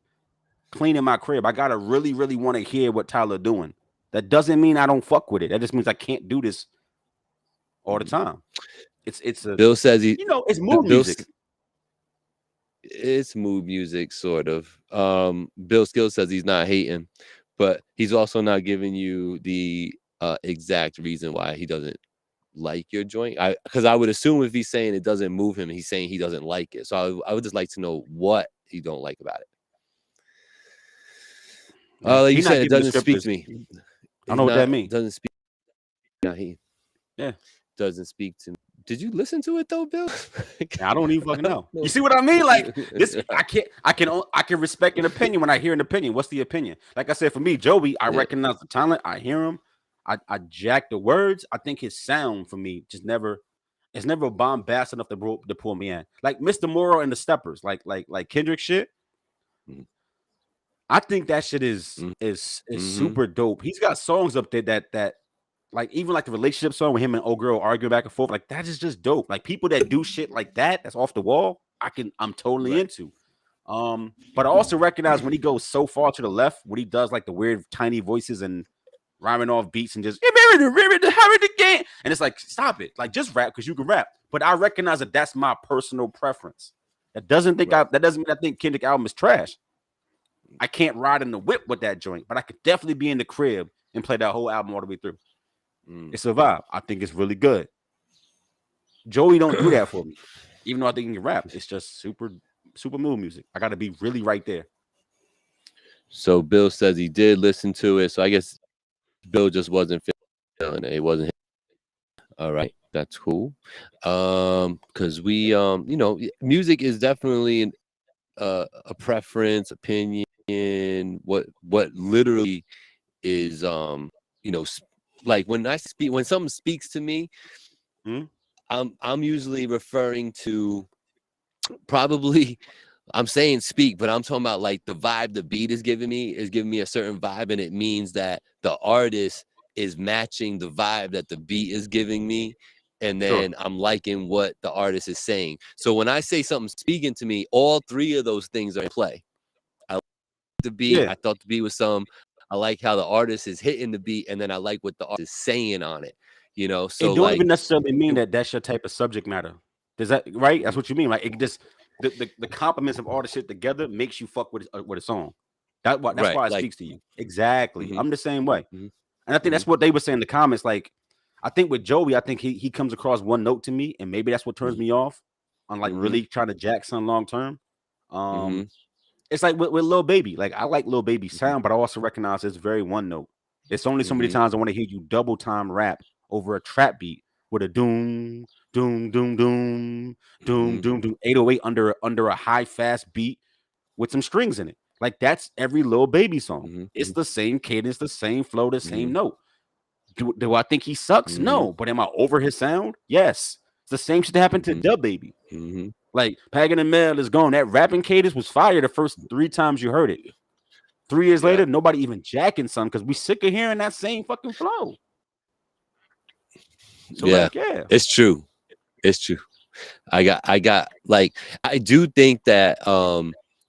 clean in my crib. I gotta really, really want to hear what Tyler doing. That doesn't mean I don't fuck with it. That just means I can't do this all the time. It's a Bill says it's mood music. It's mood music, sort of. Bill Skills says he's not hating, but he's also not giving you the exact reason why he doesn't like your joint. Because I would assume if he's saying it doesn't move him, he's saying he doesn't like it. So I would just like to know what he don't like about it. Like you said, it doesn't speak to me. I don't know what that means. Doesn't speak. Doesn't speak to me. Did you listen to it though, Bill? I don't even fucking know. You see what I mean? Like this, I can respect an opinion when I hear an opinion. What's the opinion? Like I said, for me, Joey, I recognize the talent. I hear him. I jack the words. I think his sound for me just it's never bombast enough to pull me in. Like Mr. Morrow and the Steppers, like Kendrick shit. I think that shit is super dope. He's got songs up there that like even like the relationship song with him and old girl arguing back and forth, like that is just dope. Like people that do shit like that's off the wall, I'm totally into. But I also recognize when he goes so far to the left, when he does like the weird tiny voices and rhyming off beats and just and it's like stop it, like just rap because you can rap. But I recognize that that's my personal preference. That doesn't mean I think Kendrick album is trash. I can't ride in the whip with that joint, but I could definitely be in the crib and play that whole album all the way through. It's a vibe. I think it's really good. Joey don't do that for me, even though I think he can rap. It's just super mood music. I got to be really right there. So Bill says he did listen to it. So I guess Bill just wasn't feeling it. It wasn't. All right, that's cool. Because we, you know, music is definitely a preference, opinion. What literally is, you know, like when someone speaks to me, I'm usually referring to probably. I'm saying speak, but I'm talking about like the vibe the beat is giving me a certain vibe, and it means that the artist is matching the vibe that the beat is giving me, and then I'm liking what the artist is saying. So when I say something speaking to me, all three of those things are in play. I like the beat. I thought the beat was I like how the artist is hitting the beat, and then I like what the artist is saying on it. You know, so it don't like, even necessarily mean that that's your type of subject matter. Does that right? That's what you mean. Like it just the compliments of all the shit together makes you fuck with a song. That's why it speaks to you. Exactly. I'm the same way. And I think that's what they were saying in the comments. Like, I think with Joey, I think he comes across one note to me, and maybe that's what turns me off on like really trying to jack something long term. It's like with Lil Baby. Like I like Lil Baby's sound, but I also recognize it's very one note. It's only so many times I want to hear you double time rap over a trap beat with a doom, doom, doom, doom, doom, doom, doom, 808 under a high fast beat with some strings in it. Like that's every Lil Baby song. It's the same cadence, the same flow, the same note. Do I think he sucks? No. But am I over his sound? Yes. It's the same shit that happened to Dub Baby. Like Pagan and Mel is gone. That rapping cadence was fire the first 3 times you heard it. 3 years later, nobody even jacking some because we sick of hearing that same fucking flow. So it's true. It's true. I got like, I do think that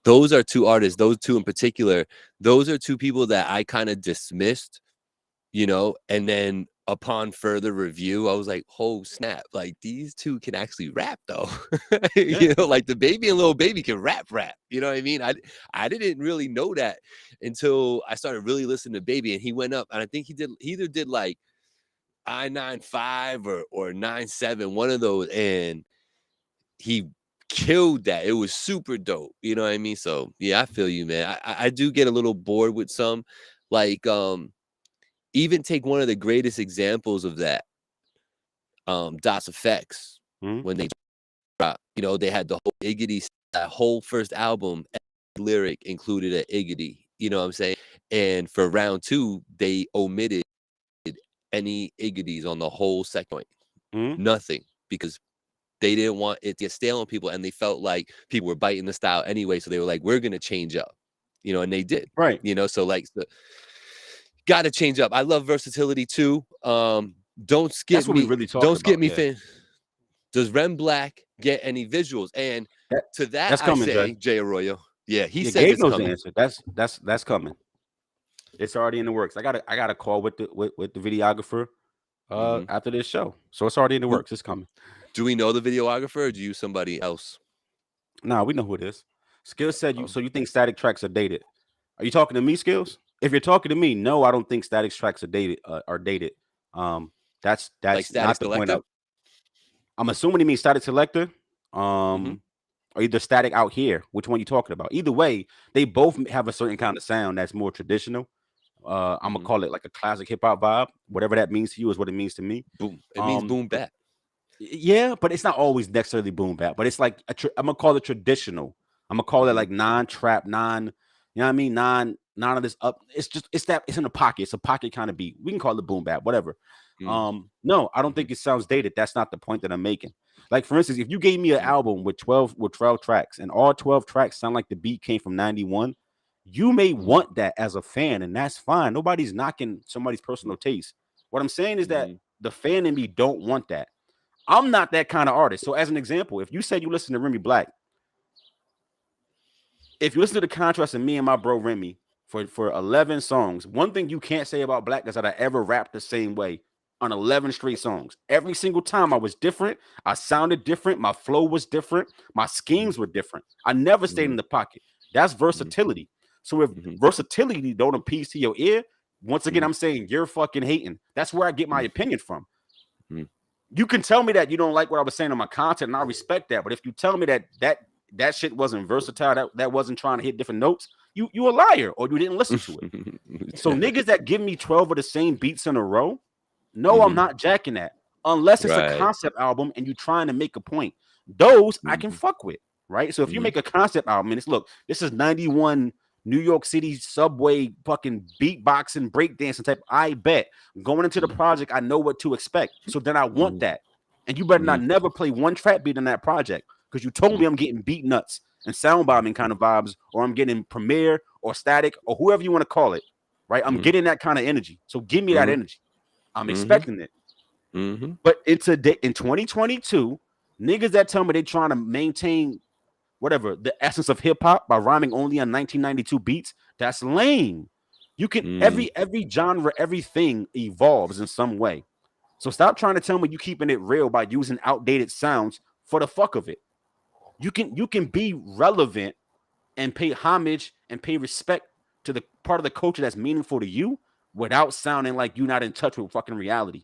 those are 2 artists, those 2 in particular, those are 2 people that I kind of dismissed, you know, and then upon further review, I was like, oh snap, like these 2 can actually rap though. You know, like the Baby and Lil Baby can rap, you know what I mean? I didn't really know that until I started really listening to Baby, and he went up, and I think he either did like I-95 or 97, one of those, and he killed that. It was super dope. You know what I mean? So yeah, I feel you, man. I do get a little bored with some, like even take one of the greatest examples of that, DOS Effects, when they dropped, you know, they had the whole Iggity, that whole first album lyric included a Iggity, you know what I'm saying? And for round 2, they omitted any Iggities on the whole second point. Nothing, because they didn't want it to get stale on people, and they felt like people were biting the style anyway, so they were like, we're gonna change up, you know, and they did, right? You know, so like, gotta change up. I love versatility too. Don't skip That's what me. we really Don't skip about, me, fan. Does Rem Black get any visuals? And to that, that's coming, I say, Jay Arroyo. Yeah, he said Gabe it's knows coming. the answer. That's coming. It's already in the works. I got a call with the videographer after this show, so it's already in the works. It's coming. Do we know the videographer, or do you somebody else? Nah, we know who it is. Skills said you. So you think static tracks are dated? Are you talking to me, Skills? If you're talking to me, no, I don't think static tracks are dated. That's like not the point. I'm assuming he means static selector. Or either static out here. Which one you talking about? Either way, they both have a certain kind of sound that's more traditional. I'm gonna call it like a classic hip hop vibe. Whatever that means to you is what it means to me. Boom. It means boom bap. Yeah, but it's not always necessarily boom bap. But it's like I'm gonna call it traditional. I'm gonna call it like non-trap, you know what I mean? None of this up. It's in a pocket. It's a pocket kind of beat. We can call it boom bap, whatever. No, I don't think it sounds dated. That's not the point that I'm making. Like, for instance, if you gave me an album with 12 tracks, and all 12 tracks sound like the beat came from 91, you may want that as a fan, and that's fine. Nobody's knocking somebody's personal taste. What I'm saying is that the fan in me don't want that. I'm not that kind of artist. So as an example, if you said you listen to Remy Black, if you listen to the contrast of me and my bro Remy for 11 songs, one thing you can't say about Black is that I ever rapped the same way on 11 straight songs. Every single time I was different. I sounded different. My flow was different. My schemes were different. I never stayed in the pocket. That's versatility. So if versatility don't appease to your ear, once again, I'm saying you're fucking hating. That's where I get my opinion from. You can tell me that you don't like what I was saying on my content, and I respect that. But if you tell me that shit wasn't versatile, that wasn't trying to hit different notes, you a liar, or you didn't listen to it. So niggas that give me 12 of the same beats in a row, no, I'm not jacking that. Unless it's a concept album and you're trying to make a point. Those I can fuck with, right? So if you make a concept album and it's, look, this is 91 New York City subway fucking beatboxing, breakdancing type, I bet. Going into the project, I know what to expect. So then I want that. And you better not never play one trap beat in that project, because you told me I'm getting beat nuts and sound bombing kind of vibes, or I'm getting Premiere or Static or whoever you want to call it, right? I'm getting that kind of energy. So give me that energy. I'm expecting it. But it's in 2022, niggas that tell me they trying to maintain whatever the essence of hip hop by rhyming only on 1992 beats, that's lame. You can every genre, everything evolves in some way. So stop trying to tell me you keeping it real by using outdated sounds for the fuck of it. You can be relevant and pay homage and pay respect to the part of the culture that's meaningful to you without sounding like you're not in touch with fucking reality.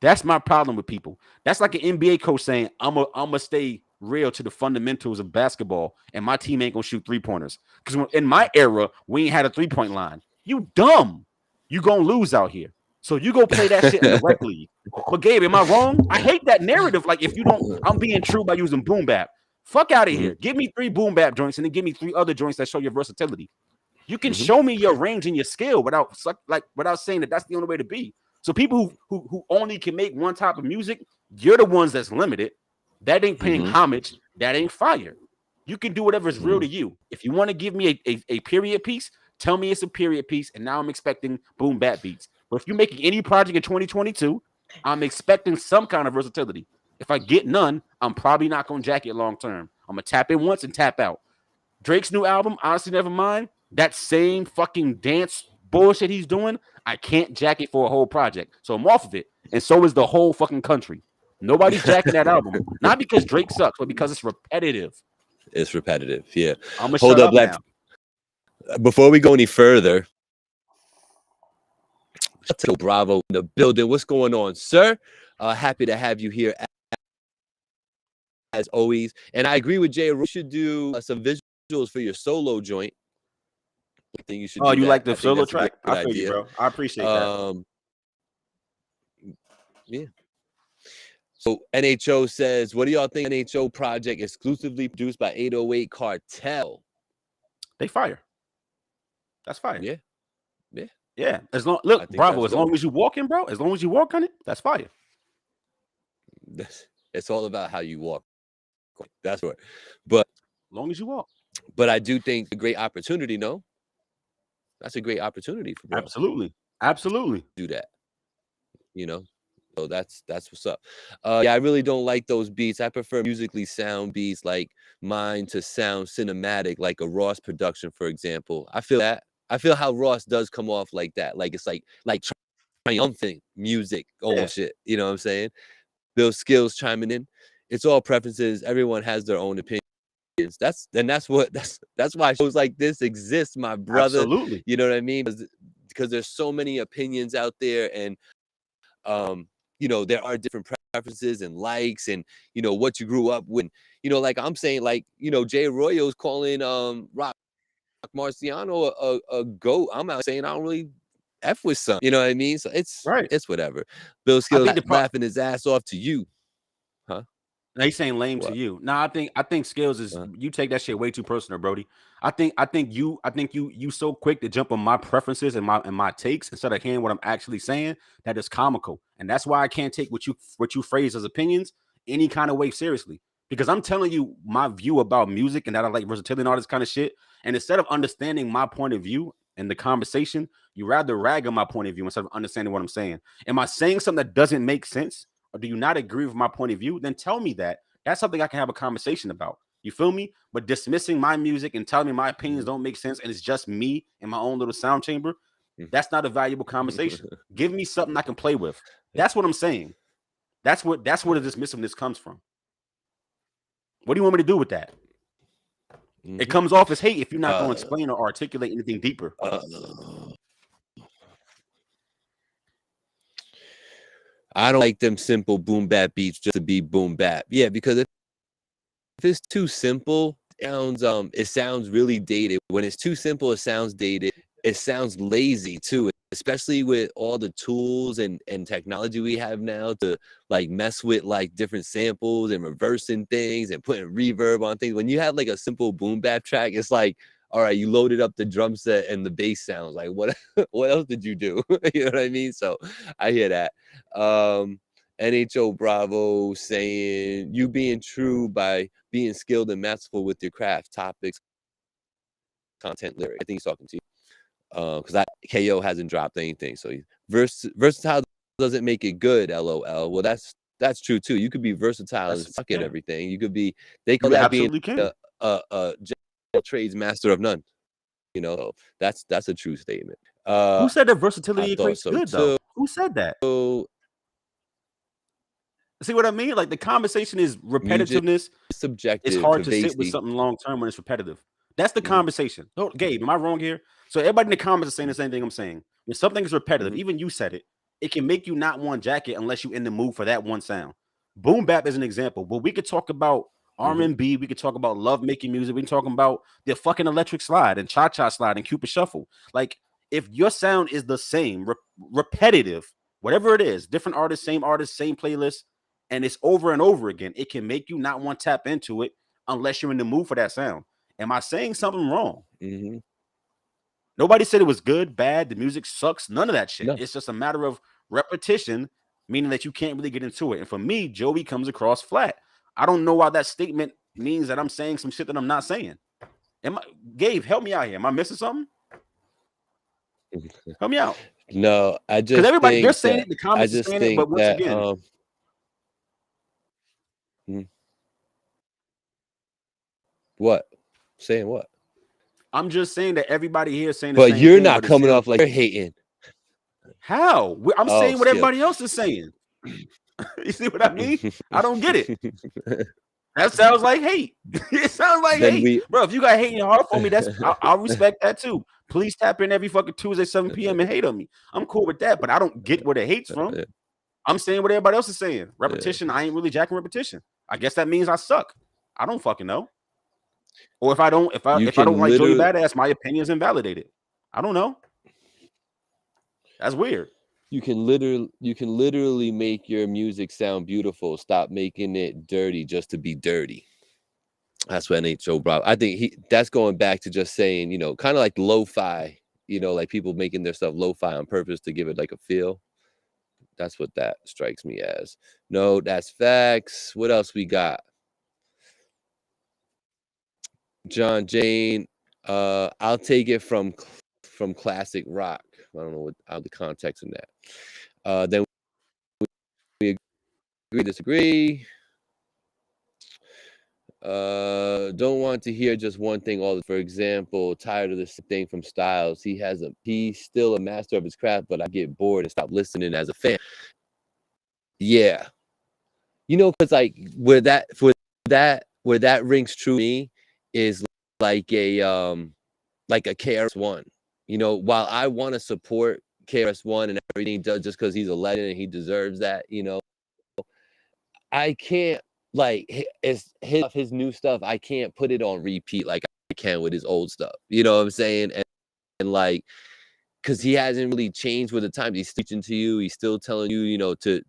That's my problem with people. That's like an NBA coach saying, I'm gonna stay real to the fundamentals of basketball, and my team ain't gonna shoot 3-pointers. Because in my era, we ain't had a 3-point line. You dumb. You gonna lose out here. So you go play that shit in the rec league. But Gabe, am I wrong? I hate that narrative. Like, if you don't, I'm being true by using boom bap. Fuck out of here. Give me 3 boom bap joints and then give me 3 other joints that show your versatility. You can show me your range and your skill without saying that that's the only way to be. So people who only can make one type of music, you're the ones that's limited. That ain't paying homage. That ain't fire. You can do whatever is real to you. If you want to give me a period piece, tell me it's a period piece, and now I'm expecting boom bap beats. But if you're making any project in 2022, I'm expecting some kind of versatility. If I get none, I'm probably not going to jack it long term. I'm going to tap in once and tap out. Drake's new album, Honestly Nevermind, that same fucking dance bullshit he's doing, I can't jack it for a whole project. So I'm off of it. And so is the whole fucking country. Nobody's jacking that album. Not because Drake sucks, but because it's repetitive. It's repetitive, yeah. I'm gonna hold up, Black. Before we go any further, Bravo in the building. What's going on, sir? Happy to have you here as always. And I agree with Jay. We should do some visuals for your solo joint. I think you should. Oh, you like the solo track? I feel you, bro. I appreciate that. Yeah. So NHO says, what do y'all think NHO project exclusively produced by 808 Cartel? They fire. That's fire. Yeah. Yeah. Yeah. As long Bravo, as long as you walk in, bro, as long as you walk on it, that's fire. It's all about how you walk. That's what. But as long as you walk. But I do think a great opportunity, no? That's a great opportunity for bro. Absolutely. Absolutely. Do that. You know? So that's what's up. Yeah, I really don't like those beats. I prefer musically sound beats like mine to sound cinematic, like a Ross production, for example. I feel that. I feel how Ross does come off like that. Like it's like triumphant music, almost shit. You know what I'm saying? Those skills chiming in. It's all preferences. Everyone has their own opinions. That's why shows like this exist, my brother. Absolutely. You know what I mean? Because there's so many opinions out there, and you know, there are different preferences and likes, and you know what you grew up with. You know, like I'm saying, like, you know, Jay Arroyo's calling Rock Marciano a goat. I'm out saying I don't really F with some. You know what I mean? So it's right. It's whatever. Bill Skills laughing his ass off to you, huh? No, he's saying lame to you. No, I think Skills is you take that shit way too personal, Brody. I think you so quick to jump on my preferences and my takes instead of hearing what I'm actually saying. That is comical, and that's why I can't take what you phrase as opinions any kind of way seriously. Because I'm telling you my view about music and that I like versatility and all this kind of shit. And instead of understanding my point of view in the conversation, you rather rag on my point of view instead of understanding what I'm saying. Am I saying something that doesn't make sense? Or do you not agree with my point of view? Then tell me that. That's something I can have a conversation about. You feel me? But dismissing my music and telling me my opinions don't make sense and it's just me in my own little sound chamber, that's not a valuable conversation. Give me something I can play with. That's what I'm saying. That's where the dismissiveness comes from. What do you want me to do with that? It comes off as hate if you're not going to Uh, explain or articulate anything deeper. I don't like them simple boom bap beats just to be boom bap. Yeah, because if it's too simple, it sounds really dated. When it's too simple, it sounds dated. It sounds lazy too, especially with all the tools and technology we have now to like mess with like different samples and reversing things and putting reverb on things. When you have like a simple boom bap track, it's like, all right, you loaded up the drum set and the bass sounds. Like what what else did you do? You know what I mean? So I hear that. NHO Bravo saying you being true by being skilled and masterful with your craft, topics, content, lyric. I think he's talking to you. Because KO hasn't dropped anything. So versatile doesn't make it good, LOL. Well, that's true too. You could be versatile and suck at everything. You could be, they could that being a trades master of none. You know, that's a true statement. Who said that versatility equates so good though? Who said that? See what I mean? Like the conversation is repetitiveness. Subjective. It's hard to sit with something long term when it's repetitive. That's the conversation. Oh, Gabe, am I wrong here? So everybody in the comments is saying the same thing I'm saying. When something is repetitive, even you said it, it can make you not want jacket unless you're in the mood for that one sound. Boom bap is an example, but we could talk about R&B, we could talk about love making music, we can talk about the fucking electric slide and cha-cha slide and Cupid shuffle. Like if your sound is the same, repetitive, whatever it is, different artists, same playlist, and it's over and over again, it can make you not want to tap into it unless you're in the mood for that sound. Am I saying something wrong? Nobody said it was good, bad, the music sucks, none of that shit. No. It's just a matter of repetition, meaning that you can't really get into it. And for me, Joey comes across flat. I don't know why that statement means that I'm saying some shit that I'm not saying. Gabe, help me out here. Am I missing something? Help me out. No, I just because everybody they're saying it, the comments are saying it, but once again, what? Saying what? I'm just saying that everybody here is saying the but same you're thing, not coming off like you're hating. How? I'm saying what everybody else is saying. You see what I mean? I don't get it. That sounds like hate. It sounds like hate. Bro, if you got hate in your heart for me, I'll respect that too. Please tap in every fucking Tuesday, 7 p.m. and hate on me. I'm cool with that, but I don't get where the hate's from. I'm saying what everybody else is saying. Repetition, I ain't really jacking repetition. I guess that means I suck. I don't fucking know. Or if I don't like Joey Badass, my opinion's invalidated. I don't know. That's weird. You can literally make your music sound beautiful. Stop making it dirty just to be dirty. That's what NHO brought. I think that's going back to just saying, you know, kind of like lo-fi, you know, like people making their stuff lo-fi on purpose to give it like a feel. That's what that strikes me as. No, that's facts. What else we got? John Jane, I'll take it from classic rock. I don't know what the context in that. Then we agree, disagree. Don't want to hear just one thing all. For example, tired of this thing from Styles. He's still a master of his craft, but I get bored and stop listening as a fan. Yeah, you know, because like where that rings true to me is like a KRS-One. You know, while I want to support KRS-One and everything he does just because he's a legend and he deserves that, you know, I can't like his new stuff. I can't put it on repeat like I can with his old stuff. You know what I'm saying? And like, because he hasn't really changed with the times. He's teaching to you. He's still telling you, you know, to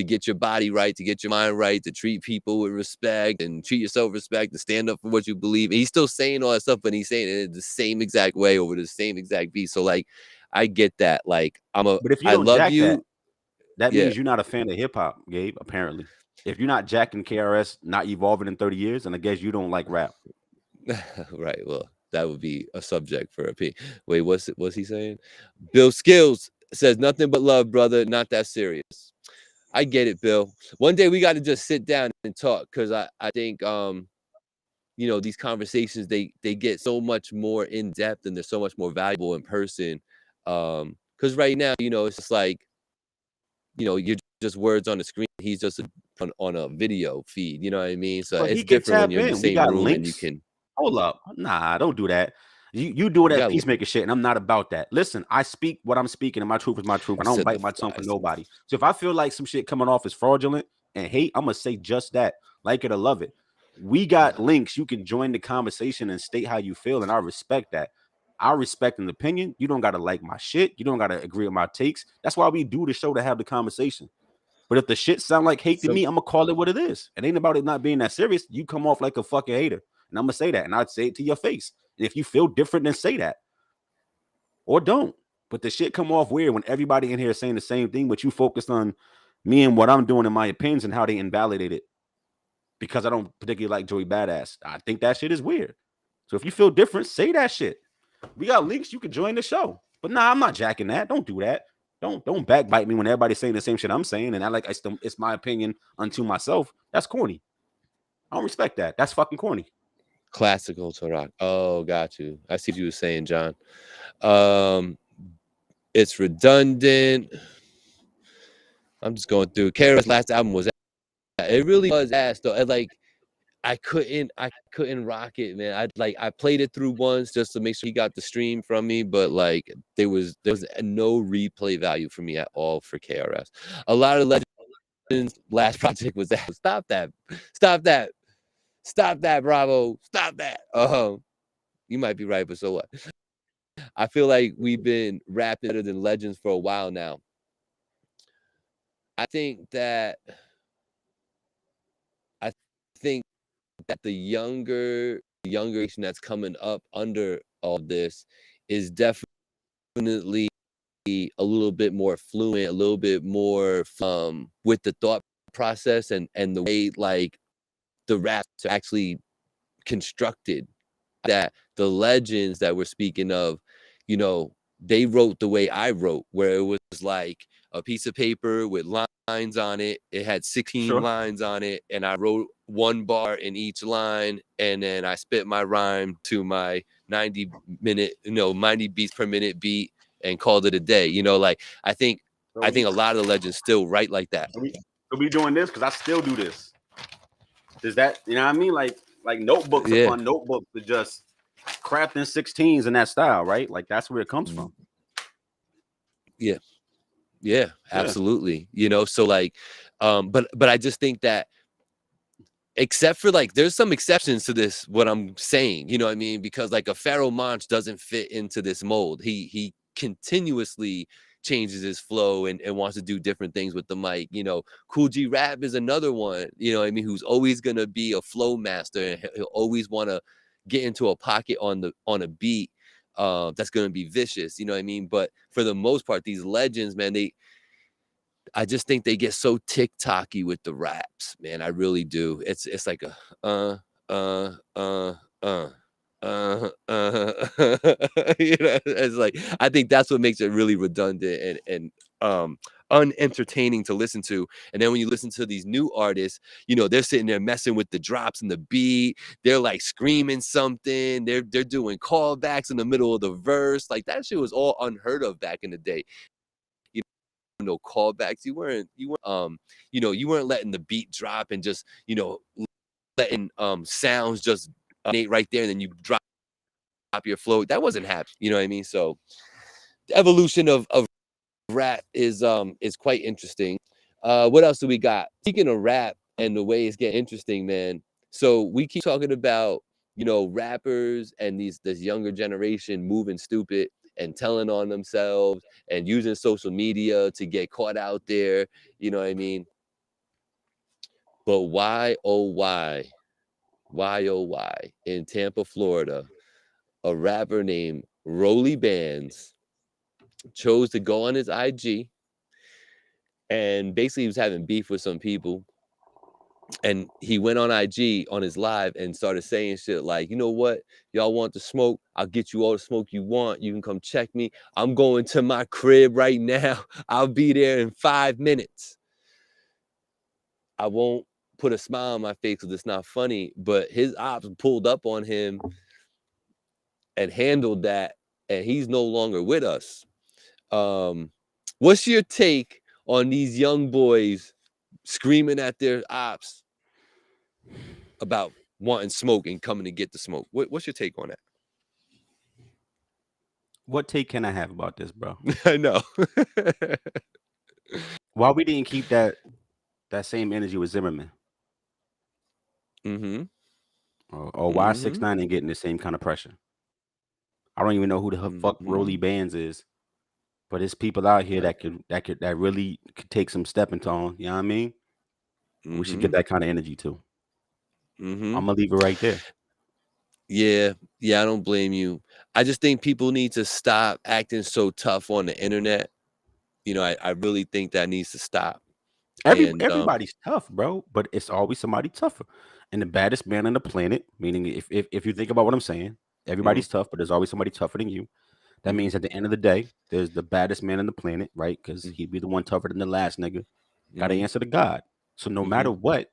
get your body right, to get your mind right, to treat people with respect and treat yourself with respect, to stand up for what you believe. And he's still saying all that stuff, but he's saying it in the same exact way over the same exact beat. So like, I get that. Like, but if you don't jack that means you're not a fan of hip hop, Gabe. Apparently, if you're not jacking KRS, not evolving in 30 years, and I guess you don't like rap. Right. Well, that would be a subject for a P. Wait, what's he saying? Bill Skills says nothing but love, brother. Not that serious. I get it, Bill. One day we got to just sit down and talk, because I think you know, these conversations they get so much more in depth and they're so much more valuable in person. Because right now, you know, it's just like, you know, you're just words on the screen. He's just on a video feed. You know what I mean? So it's different when you're in the same room and you can. Hold up. Nah, don't do that. You doing that peacemaker shit, and I'm not about that. Listen, I speak what I'm speaking, and my truth is my truth. I don't bite my tongue for nobody. So if I feel like some shit coming off is fraudulent and hate, I'm gonna say just that. Like it or love it. We got links. You can join the conversation and state how you feel, and I respect that. I respect an opinion. You don't gotta like my shit. You don't gotta agree with my takes. That's why we do the show, to have the conversation. But if the shit sound like hate to me, I'm gonna call it what it is. It ain't about it not being that serious. You come off like a fucking hater, and I'm gonna say that, and I'd say it to your face. And if you feel different, then say that, or don't. But the shit come off weird when everybody in here is saying the same thing, but you focused on me and what I'm doing in my opinions and how they invalidate it because I don't particularly like Joey Badass. I think that shit is weird. So if you feel different, say that shit. We got links. You can join the show. But nah, I'm not jacking that. Don't do that. Don't backbite me when everybody's saying the same shit I'm saying, and I like it's my opinion unto myself. That's corny. I don't respect that. That's fucking corny. Classical Tarak. Oh, got you. I see what you were saying, John. It's redundant. I'm just going through. Kara's last album was, it really was ass though. Like I couldn't rock it, man. I played it through once just to make sure he got the stream from me, but like there was no replay value for me at all for KRS. A lot of Legends last project was that. Stop that, Bravo, stop that. You might be right, but so what? I feel like we've been rapping better than Legends for a while now. I think that the younger generation that's coming up under all this is definitely a little bit more fluent, a little bit more with the thought process and the way like the raps are actually constructed. That the Legends that we're speaking of, you know, they wrote the way I wrote, where it was like a piece of paper with lines on it. It had 16 lines on it, and I wrote one bar in each line, and then I spit my rhyme to my 90 beats per minute beat and called it a day. You know, like I think a lot of the Legends still write like that. So we doing this because I still do this. Does that, you know what I mean? Like notebooks upon notebooks to just crafting 16s in that style, right? Like that's where it comes from. Yeah, absolutely. You know, so like, but I just think that, except for like, there's some exceptions to this, what I'm saying, you know what I mean? Because like a Pharaoh Monch doesn't fit into this mold. He continuously changes his flow and wants to do different things with the mic. You know, Cool G Rap is another one, you know what I mean, who's always gonna be a flow master, and he'll always want to get into a pocket on a beat that's gonna be vicious, you know what I mean? But for the most part, these Legends, man, I just think they get so TikTok-y with the raps, man. I really do. It's like a you know, it's like, I think that's what makes it really redundant and unentertaining to listen to. And then when you listen to these new artists, you know, they're sitting there messing with the drops and the beat. They're like screaming something. They're doing callbacks in the middle of the verse. Like that shit was all unheard of back in the day. No callbacks. You weren't letting the beat drop and just, you know, letting sounds just right there, and then you drop your flow. That wasn't happening, you know what I mean? So the evolution of rap is quite interesting. What else do we got? Speaking of rap and the way it's getting interesting, man. So we keep talking about, you know, rappers and this younger generation moving stupid and telling on themselves and using social media to get caught out there, you know what I mean? But why, in Tampa, Florida, a rapper named Rolly Bands chose to go on his IG, and basically he was having beef with some people. And he went on IG on his live and started saying shit like, you know what? Y'all want the smoke? I'll get you all the smoke you want. You can come check me. I'm going to my crib right now. I'll be there in 5 minutes. I won't put a smile on my face because it's not funny, but his ops pulled up on him and handled that, and he's no longer with us. What's your take on these young boys screaming at their ops about wanting smoke and coming to get the smoke. What's your take on that? What take can I have about this, bro? I know. Why we didn't keep that same energy with Zimmerman, Mm-hmm. or why 6ix9ine ain't getting the same kind of pressure? I don't even know who the fuck Rolly Bands is, but it's people out here that really could take some stepping tone. You know what I mean? We should get that kind of energy too. I'm gonna leave it right there. Yeah, I don't blame you. I just think people need to stop acting so tough on the internet. You know, I really think that needs to stop. And Everybody's tough, bro, but it's always somebody tougher. And the baddest man on the planet, meaning if you think about what I'm saying, everybody's tough, but there's always somebody tougher than you. That means at the end of the day, there's the baddest man on the planet, right? Because he'd be the one tougher than the last nigga. Got to answer to God. So no matter what,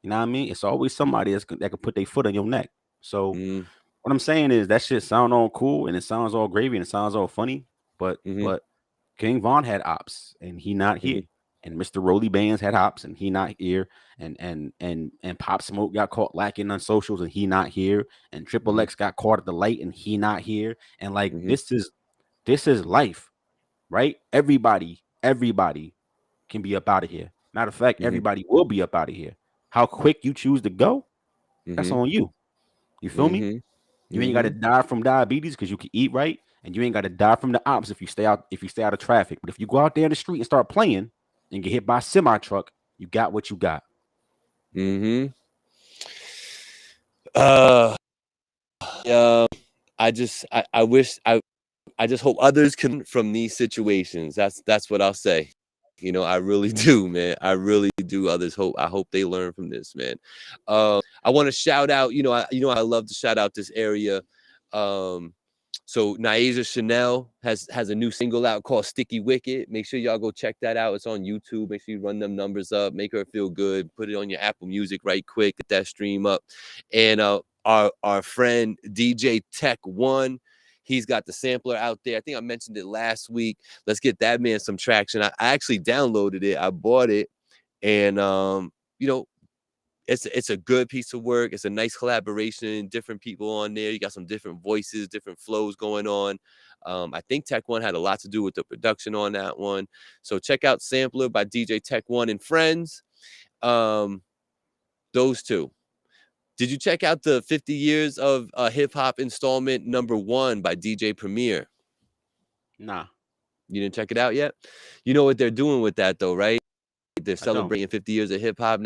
you know what I mean? It's always somebody that can put their foot on your neck. So what I'm saying is that shit sound all cool and it sounds all gravy and it sounds all funny, but King Von had ops and he not here. And Mr. Rolly Bands had hops and he not here. And Pop Smoke got caught lacking on socials and he not here. And Triple X got caught at the light and he not here. And like this is life, right? Everybody can be up out of here. Matter of fact, everybody will be up out of here. How quick you choose to go, that's on you. You feel me? You ain't got to die from diabetes because you can eat right, and you ain't got to die from the ops if you stay out of traffic. But if you go out there in the street and start playing and get hit by a semi truck, you got what you got. I just hope others can from these situations. That's what I'll say. You know, I really do, man. I really do. I hope they learn from this, man. I want to shout out, I love to shout out this area. So Niaja Chanel has a new single out called Sticky Wicket. Make sure y'all go check that out. It's on YouTube. Make sure you run them numbers up, make her feel good, put it on your Apple Music right quick, get that stream up. And our friend DJ Tech One, he's got the sampler out there. I think I mentioned it last week. Let's get that man some traction. I actually downloaded it. I bought it. And, it's a good piece of work. It's a nice collaboration. Different people on there. You got some different voices, different flows going on. I think Tech One had a lot to do with the production on that one. So check out Sampler by DJ Tech One and Friends. Those two. Did you check out the 50 Years of Hip Hop Installment #1 by DJ Premier? Nah. You didn't check it out yet? You know what they're doing with that, though, right? They're celebrating 50 years of hip hop.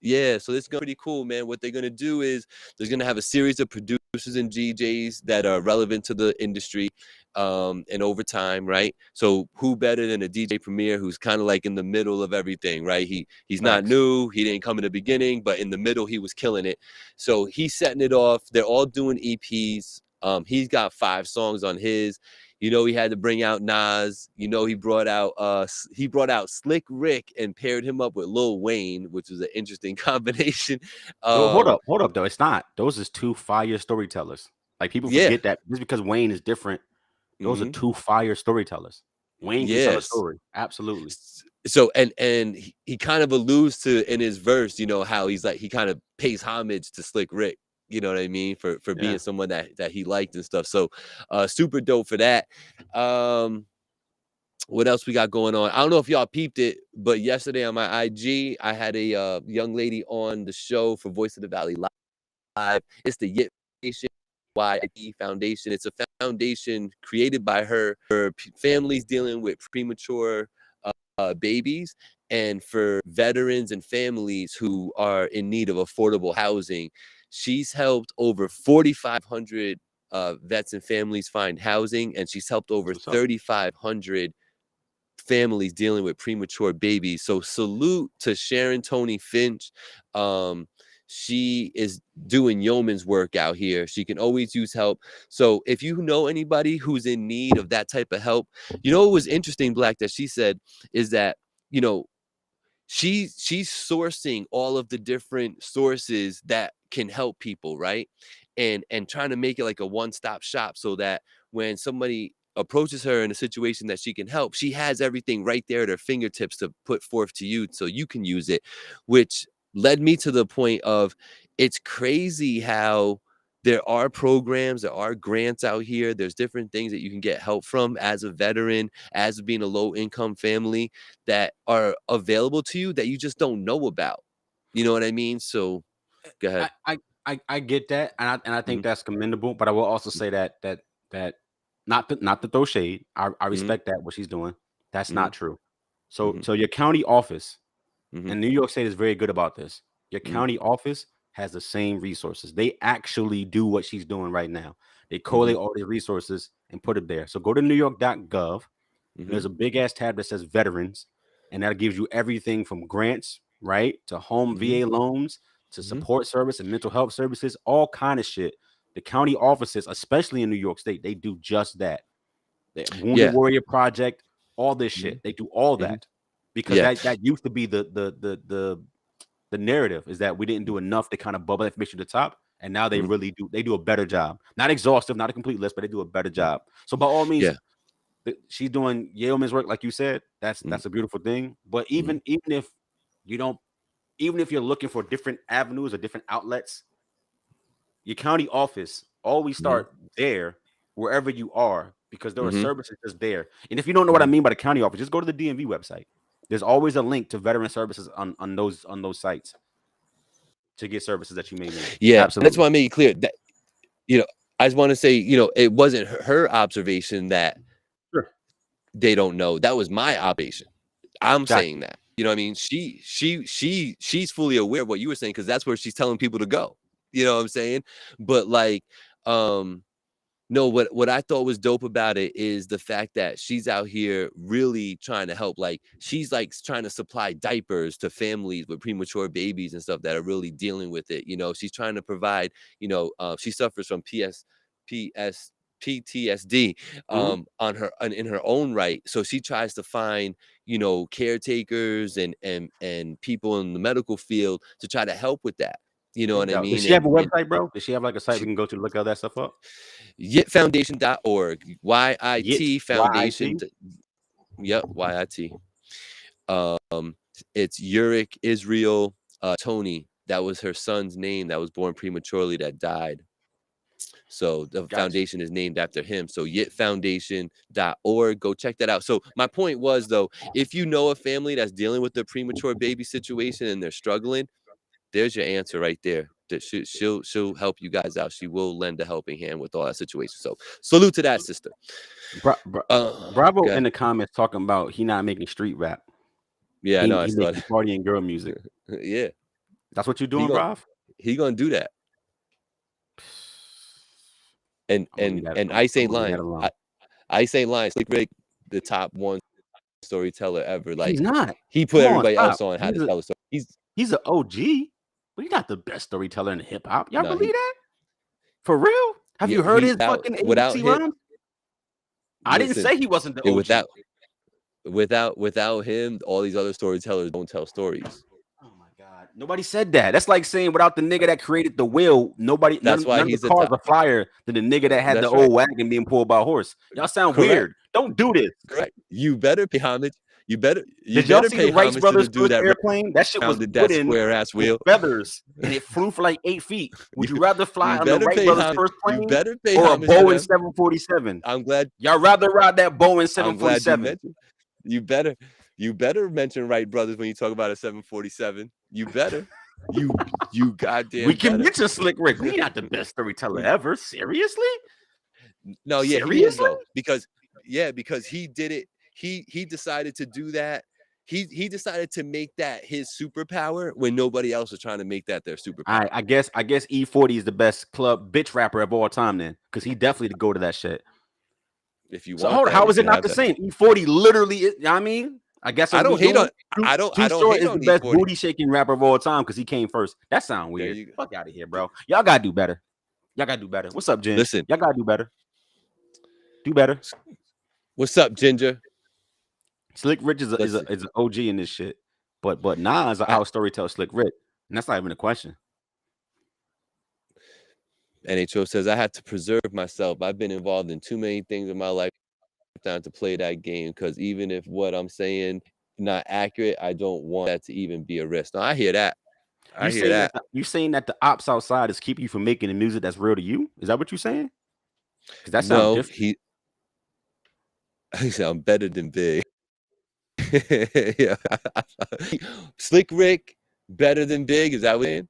Yeah, so this is going to be pretty cool, man. What they're going to do is there's going to have a series of producers and DJs that are relevant to the industry and over time, right? So who better than a DJ Premier who's kind of like in the middle of everything, right? He's not new. He didn't come in the beginning, but in the middle, he was killing it. So he's setting it off. They're all doing EPs. He's got 5 songs on his. You know, he had to bring out Nas. You know, he brought out Slick Rick and paired him up with Lil Wayne, which was an interesting combination. Hold up, though. It's not. Those is 2 fire storytellers. Like people forget that just because Wayne is different. Those are 2 fire storytellers. Wayne can tell a story. Absolutely. So and he kind of alludes to in his verse, you know, how he's like he kind of pays homage to Slick Rick. You know what I mean? For being someone that he liked and stuff. So super dope for that. What else we got going on? I don't know if y'all peeped it, but yesterday on my IG, I had a young lady on the show for Voice of the Valley Live. It's the YIT Foundation. It's a foundation created by her for families dealing with premature babies and for veterans and families who are in need of affordable housing. She's helped over 4,500 vets and families find housing, and she's helped over 3,500 families dealing with premature babies. So salute to Sharon Tony Finch. She is doing yeoman's work out here. She can always use help. So if you know anybody who's in need of that type of help, you know what was interesting, Black, that she said is that, you know, she's sourcing all of the different sources that can help people, right? And trying to make it like a one-stop shop so that when somebody approaches her in a situation that she can help, she has everything right there at her fingertips to put forth to you so you can use it, which led me to the point of it's crazy how there are programs, there are grants out here. There's different things that you can get help from as a veteran, as being a low income family that are available to you that you just don't know about. You know what I mean? So go ahead. I get that, and I think Mhm, that's commendable. But I will also say that not to throw shade. I mhm, respect that what she's doing. That's mhm, not true. mhm, So your county office, mhm, and New York State is very good about this. Your mhm, county office has the same resources. They actually do what she's doing right now. They mhm, collate all these resources and put it there. So go to newyork.gov, and mhm, there's a big ass tab that says veterans, and that gives you everything from grants, right, to home mhm, VA loans, to mhm. support service and mental health services, all kind of shit. The county offices, especially in New York State, they do just that. The Wounded Yeah. Warrior Project, all this Mhm, shit. They do all mhm. that because Yeah. that used to be the narrative is that we didn't do enough to kind of bubble information to the top, and now they Mhm, really do. They do a better job. Not exhaustive, not a complete list, but they do a better job. So by all means, yeah. she's doing yeoman's work, like you said. Mhm, That's a beautiful thing. But mhm, even if you don't, even if you're looking for different avenues or different outlets, your county office always mhm, start there wherever you are because there are mhm, services just there. And if you don't know what I mhm. mean by the county office, just go to the DMV website. There's always a link to veteran services on those sites to get services that you may need. Yeah, that's Absolutely. why I made it clear that, you know, I just wanna say, it wasn't her observation that Sure. they don't know. That was my observation. I'm Got saying you. that. You know what I mean? She's fully aware of what you were saying because that's where she's telling people to go. You know what I'm saying? But like, um, no, what I thought was dope about it is the fact that she's out here really trying to help. Like she's like trying to supply diapers to families with premature babies and stuff that are really dealing with it. She's trying to provide. She suffers from PS, PTSD Mhm. in her own right. So she tries to find caretakers and people in the medical field to try to help with that. You know No what I doubt. Does mean? she have a And website, bro? Does she have like a site we she can go to look all that stuff up? yitfoundation.org, Yit YIT YIT. foundation. Yep, YIT. Um, it's Uric Israel Tony. That was her son's name that was born prematurely that died. So the Got you. foundation is named after him. So yitfoundation.org. Go check that out. So my point was though, if you know a family that's dealing with the premature baby situation and they're struggling, there's your answer right there. That she'll help you guys out. She will lend a helping hand with all that situation. So salute to that sister. Bravo in Okay. the comments talking about he not making street rap. Yeah, I know. I He saw making that. party and girl music. Yeah, That's what you're he doing, gonna bro. he gonna do that. And I'm gonna leave and that. and I'm, Ice I'm ain't gonna leave that lying. alone. Ice ain't lying. Slick Rick, the top one storyteller ever. He's Like not. he put Come on, everybody stop. else on how to tell a story. He's an OG, but he's not the best storyteller in hip hop. Y'all No, believe that? For real? Have yeah, you heard he his fucking without ABC him. rhymes? I didn't Listen, say he wasn't the it, OG. without him, all these other storytellers don't tell stories. Oh my god, nobody said that. That's like saying without the nigga that created the wheel, nobody, That's why none of the he's the cars top. are flyer than the nigga that had the That's right. old wagon being pulled by a horse. Y'all sound Correct. weird. Don't do this. Correct. You better pay homage. You Did y'all better see the pay Rice homage to the Brothers' dude first that airplane? That shit was rounded that wooden square ass with wheel. feathers, and it flew for like 8 feet. Would You you rather fly you on the better Wright pay Brothers' homage. first You plane better pay or a homage to Boeing them. 747? I'm glad Y'all rather ride that Boeing I'm glad you 747? mentioned. You better mention Wright brothers when you talk about a 747. You better. You We goddamn can better. mention Slick Rick. We not the best storyteller ever. Seriously? No, yeah, he is Seriously? though. Because he did it. He decided to do that. He decided to make that his superpower when nobody else was trying to make that their All superpower. right, I guess E40 is the best club bitch rapper of all time then, because he definitely to go to that shit. If you So want hold on, that, how you is it can not have the that. same? E40 literally is, I mean, I guess I that's what don't we hate on doing. Too, I Too don't Short hate is the on best E40. booty shaking rapper of all time because he came first. That sound There weird. you go. Fuck out of here, bro. Y'all gotta do better. Y'all gotta do better. What's up, Ginge? Listen, Y'all gotta do better. Do better. what's up, Ginger? Slick Rich is a, is a, Listen, is an OG in this shit. But Nas are I, out storytell Slick Rick. And that's not even a question. NHO says I have to preserve myself. I've been involved in too many things in my lifetime to play that game because even if what I'm saying not accurate, I don't want that to even be a risk. Now I hear that. I hear that. You saying that the ops outside is keeping you from making the music that's real to you? Is that what you're saying? Because that sounds different. He said I'm better than Big. Yeah. Slick Rick better than Big. Is that what you're saying?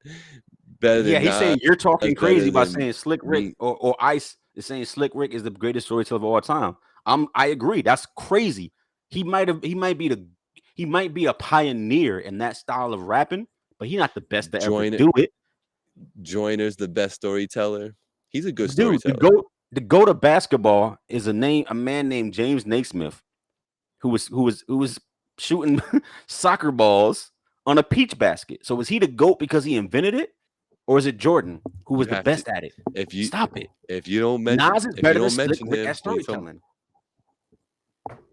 Better than He's saying you're talking crazy by saying Slick Rick me. or Ice is saying Slick Rick is the greatest storyteller of all time. I agree. That's crazy. He might be a pioneer in that style of rapping, but he's not the best to ever do it. Joyner's the best storyteller. He's a good storyteller. The GOAT of basketball is a man named James Naismith, who was shooting soccer balls on a peach basket. So was he the GOAT because he invented it? Or is it Jordan who was the best at it? Stop it. If you don't mention Nas is better than Slick Rick at storytelling.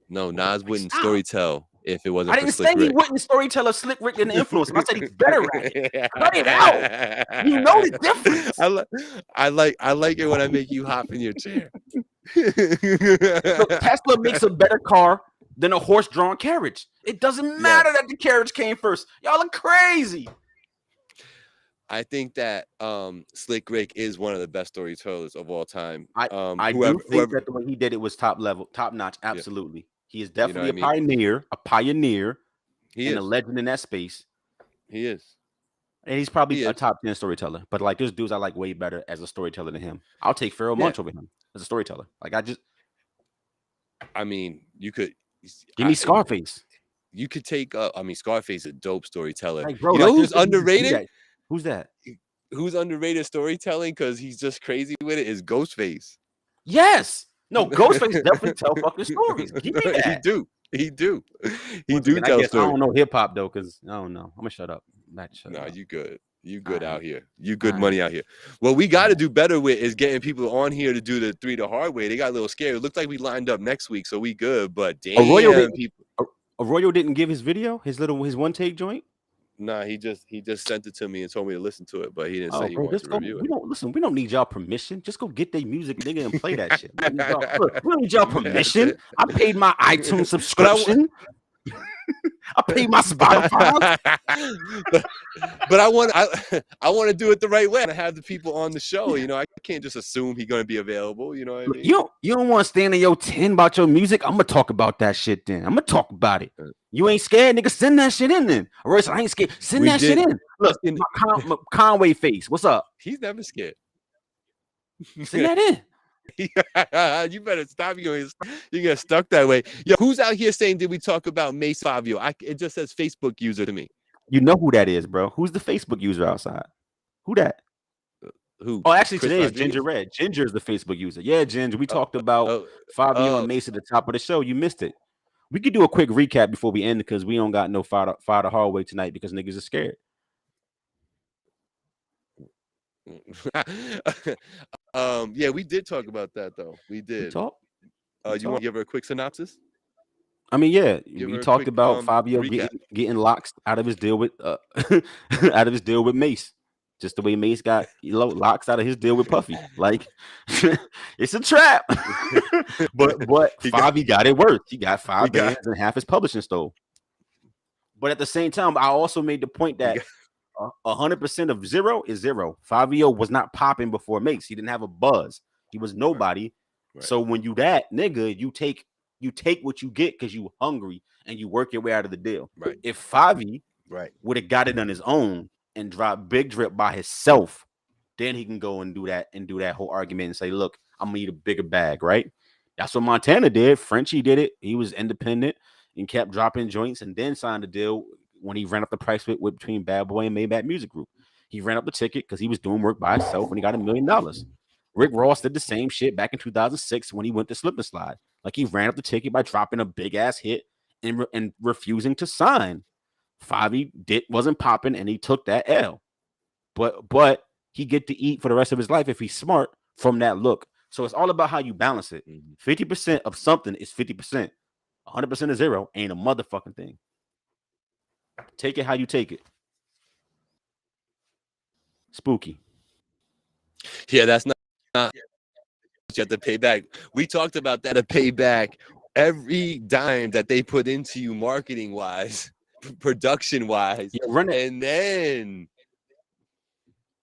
No, Nas wouldn't storytell if it wasn't. I didn't say he wouldn't storytell a Slick Rick than influence. I said he's better at it. Cut it out. You know the difference. I like it when I make you hop in your chair. Look, Tesla makes a better car than a horse-drawn carriage. It doesn't matter that the carriage came first. Y'all are crazy. I think that Slick Rick is one of the best storytellers of all time. I do think that the way he did it was top notch. Absolutely. Yeah. He is definitely a pioneer, and a legend in that space. He is. And he's probably a top 10 storyteller. But like there's dudes I like way better as a storyteller than him. I'll take Pharoah Monch over him as a storyteller. You could give me Scarface. You could take Scarface is a dope storyteller. Like, bro, you know who's underrated? Who's that? Who's underrated storytelling because he's just crazy with it is Ghostface. Yes. No, Ghostface definitely tell fucking stories. Give me that. He do tell stories. I don't know hip hop though, because I don't know. I'm gonna shut up. You good. You good out here. You good money out here. What we got to do better with is getting people on here to do the 3 the hard way. They got a little scared. It looked like we lined up next week, so we good. But damn, Arroyo didn't give his video, his one take joint. Nah, he just sent it to me and told me to listen to it, but he didn't say he wanted to review it. We don't need y'all permission. Just go get their music, nigga, and play that shit. We don't need y'all permission. I paid my iTunes subscription. I paid my Spotify. but I want to do it the right way. I have the people on the show. You know, I can't just assume he's gonna be available. You know what I mean? You don't want to stand in your 10 about your music. I'm gonna talk about that shit then. I'm gonna talk about it. You ain't scared, nigga? Send that shit in then. Royce, I ain't scared. Send that shit in. Look, my Conway face. What's up? He's never scared. Send that in. You better stop. You get stuck that way. Yo, who's out here saying, did we talk about Mace Fabio? It just says Facebook user to me. You know who that is, bro. Who's the Facebook user outside? Who that? Who? Oh, actually, today is Ginger Red. Ginger is the Facebook user. Yeah, Ginger. We talked about Fabio and Mace at the top of the show. You missed it. We could do a quick recap before we end because we don't got no fire the hallway tonight because niggas are scared. Yeah, we did talk about that though. We did. You want to give her a quick synopsis? I mean, yeah, we talked about Fabio getting locks out of his deal with Mace. Just the way Mace got locks out of his deal with Puffy. Like it's a trap. but Fabi got it worse. He got 5 bands and half his publishing stole. But at the same time, I also made the point that 100% of 0 is 0. Fabio was not popping before Mace. He didn't have a buzz. He was nobody. Right. So when you that nigga, you take what you get because you hungry and you work your way out of the deal. Right. If Fabi would have got it on his own and dropped Big Drip by himself, then he can go and do that whole argument and say, look, I'm gonna need a bigger bag, right? That's what Montana did. Frenchie did it. He was independent and kept dropping joints and then signed a deal when he ran up the price with between Bad Boy and Maybach Music Group. He ran up the ticket because he was doing work by himself when he got $1 million. Rick Ross did the same shit back in 2006 when he went to Slip and Slide. Like he ran up the ticket by dropping a big ass hit and refusing to sign. Fabi wasn't popping and he took that L. But he get to eat for the rest of his life if he's smart from that look. So it's all about how you balance it. 50% of something is 50%. 100% of 0 ain't a motherfucking thing. Take it how you take it. Spooky. Yeah, that's not you have to pay back. We talked about that, to pay back every dime that they put into you marketing wise, production wise, and then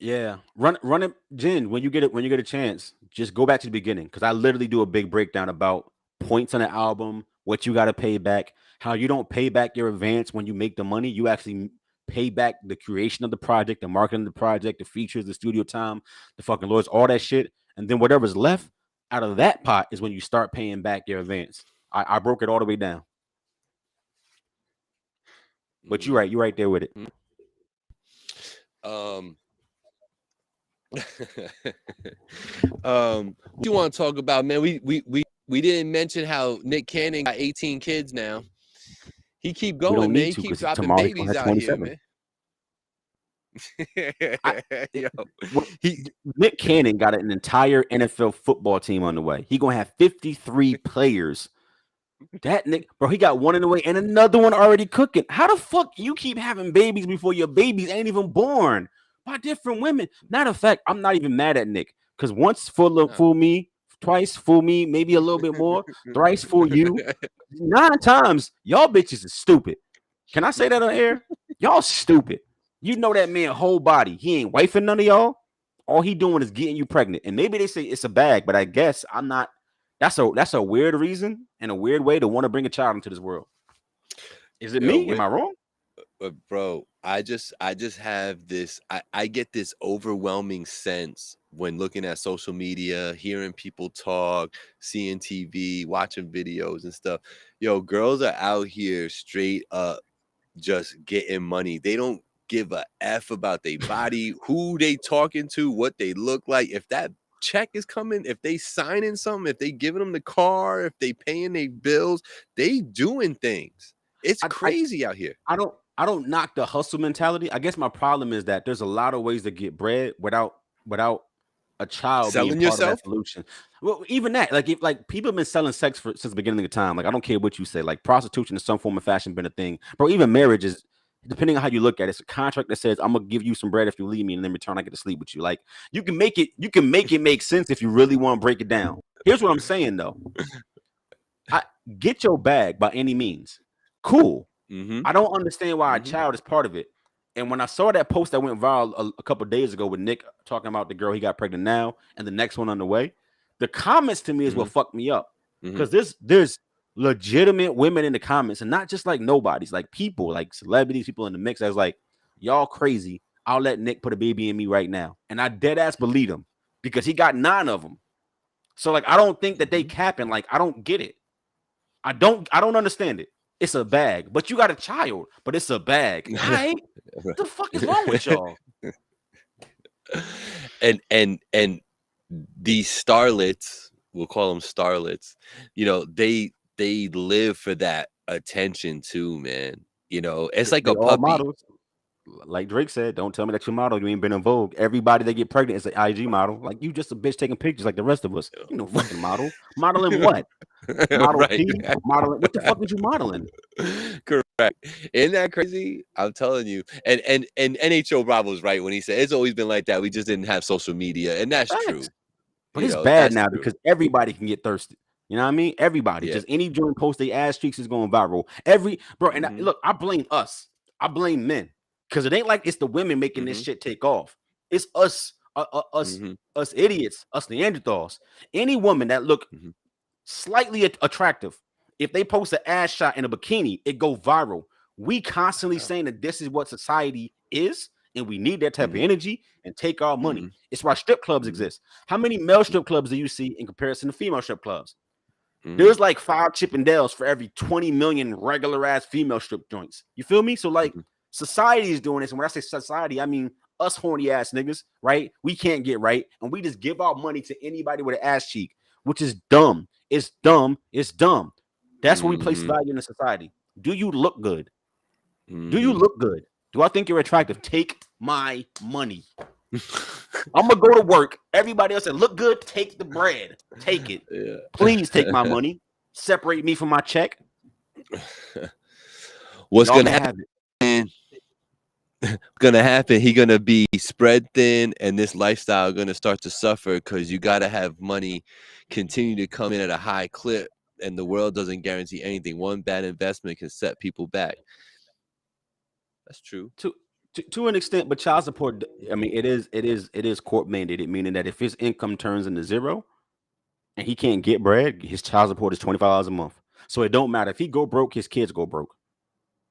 Yeah, run it, Jen. When you get a chance, just go back to the beginning because I literally do a big breakdown about points on the album, what you got to pay back, how you don't pay back your advance when you make the money. You actually pay back the creation of the project, the marketing of the project, the features, the studio time, the fucking lawyers, all that shit, and then whatever's left out of that pot is when you start paying back your advance. I broke it all the way down, but you're right there with it. What you want to talk about, man? We didn't mention how Nick Cannon got 18 kids now. He keep We going, don't man. need He to keep because dropping tomorrow he's gonna babies have out here, 27. man. Yo, Nick Cannon got an entire NFL football team on the way. He gonna have 53 players. That Nick, bro, he got one in the way and another one already cooking. How the fuck you keep having babies before your babies ain't even born by different women? Matter of fact, I'm not even mad at Nick because once fool me, twice fool me, maybe a little bit more, thrice fool you. 9 times, y'all bitches is stupid. Can I say that on air? Y'all stupid. You know that man whole body. He ain't wifing none of y'all. All he doing is getting you pregnant. And maybe they say it's a bag, but I guess I'm not. That's a weird reason and a weird way to want to bring a child into this world. Is it me? Am I wrong? Bro, I just have this. I get this overwhelming sense when looking at social media, hearing people talk, seeing TV, watching videos and stuff. Yo, girls are out here straight up just getting money. They don't give a F about their body, who they talking to, what they look like. If that check is coming, if they signing something, if they giving them the car, if they paying their bills, they doing things. It's crazy out here. I don't knock the hustle mentality. I guess my problem is that there's a lot of ways to get bread without a child Selling being part yourself. of that solution. Well, even that, like if like people have been selling sex since the beginning of time. Like I don't care what you say. Like prostitution in some form of fashion been a thing, bro. Even marriage is, depending on how you look at it, it's a contract that says I'm gonna give you some bread if you leave me, and in return I get to sleep with you. Like you can make it make sense if you really want to break it down. Here's what I'm saying though. I get your bag by any means. Cool. I don't understand why a child is part of it. And when I saw that post that went viral a couple days ago with Nick talking about the girl he got pregnant now and the next one on the way, the comments to me is what fucked me up. Because there's legitimate women in the comments, and not just like nobodies, like people, like celebrities, people in the mix. I was like, y'all crazy. I'll let Nick put a baby in me right now. And I dead ass believe him because he got 9 of them. So like I don't think that they capping. Like I don't get it. I don't understand it. It's a bag, but you got a child, but it's a bag. All right. What the fuck is wrong with y'all? And these starlets, we'll call them starlets, you know, they live for that attention too, man. You know, it's like a puppy. Models. Like Drake said, don't tell me that you model. You ain't been in Vogue. Everybody that get pregnant is an IG model. Like you just a bitch taking pictures like the rest of us. You know, fucking model. Modeling what? Model Right. T? Modeling what the fuck is you modeling? Correct. Isn't that crazy? I'm telling you. And NHO Bravo's right when he said it's always been like that. We just didn't have social media, and that's true. But it's bad now because everybody can get thirsty. You know what I mean? Everybody. Just any joint post they ass cheeks is going viral. And look, I blame us. I blame men. Because it ain't like it's the women making this shit take off. It's us, us idiots, us Neanderthals. Any woman that look slightly attractive, if they post an ass shot in a bikini, it go viral. We constantly saying that this is what society is, and we need that type of energy and take our money. It's why strip clubs exist. How many male strip clubs do you see in comparison to female strip clubs? There's like 5 Chippendales for every 20 million regular ass female strip joints. You feel me? So like society is doing this. And when I say society, I mean us horny ass niggas, right? We can't get right. And we just give our money to anybody with an ass cheek, which is dumb. It's dumb. It's dumb. That's what we place value in the society. Do you look good? Do you look good? Do I think you're attractive? Take my money. I'm gonna go to work. Everybody else said, look good, take the bread. Take it. Yeah. Please take my money. Separate me from my check. What's gonna happen? Gonna happen. He gonna be spread thin, and this lifestyle gonna start to suffer because you gotta have money continue to come in at a high clip, and the world doesn't guarantee anything. One bad investment can set people back. That's true. To an extent, but child support, I mean, it is court mandated, meaning that if his income turns into zero and he can't get bread, his child support is $25 a month. So it don't matter if he go broke, his kids go broke.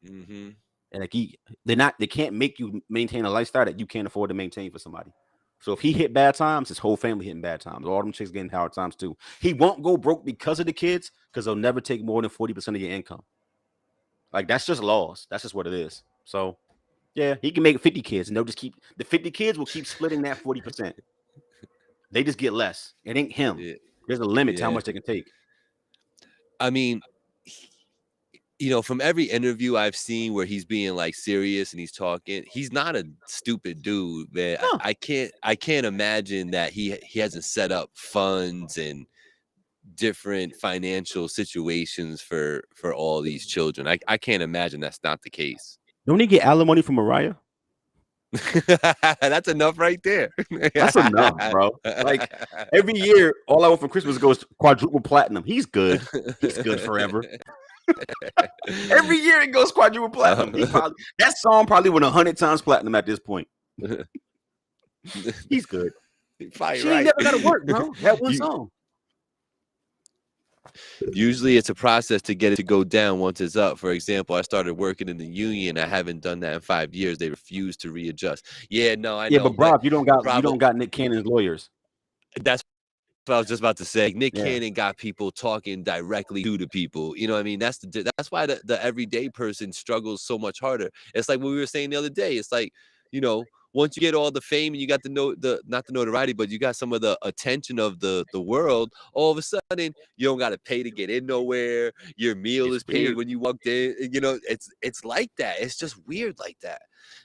Mm-hmm. And like they can't make you maintain a lifestyle that you can't afford to maintain for somebody. So if he hit bad times, his whole family hitting bad times. All them chicks getting hard times too. He won't go broke because of the kids, because they'll never take more than 40% of your income. Like that's just laws. That's just what it is. So yeah, he can make 50 kids, and they'll just keep the 50 kids will keep splitting that 40%. They just get less. It ain't him. Yeah. There's a limit to how much they can take. I mean, you know, from every interview I've seen where he's being like serious and he's talking, he's not a stupid dude, man. No. I can't imagine that he hasn't set up funds and different financial situations for all these children. I can't imagine that's not the case. Don't he get alimony from Mariah? That's enough right there. That's enough, bro. Like every year, all I want for Christmas goes quadruple platinum. He's good. He's good forever. Every year it goes quadruple platinum. That song probably went 100 times platinum at this point. He's good. She ain't never got to work, bro. That one song. Usually it's a process to get it to go down once it's up. For example, I started working in the union. I haven't done that in 5 years. They refuse to readjust. Yeah, no, I know. Yeah, but Rob, you don't got Nick Cannon's lawyers. That's what I was just about to say. Nick Cannon got people talking directly to the people. You know what I mean? That's why the everyday person struggles so much harder. It's like what we were saying the other day. It's like, you know, once you get all the fame and you got not the notoriety, but you got some of the attention of the world, all of a sudden you don't got to pay to get in nowhere. Your meal is paid when you walked in. You know, it's like that. It's just weird like that.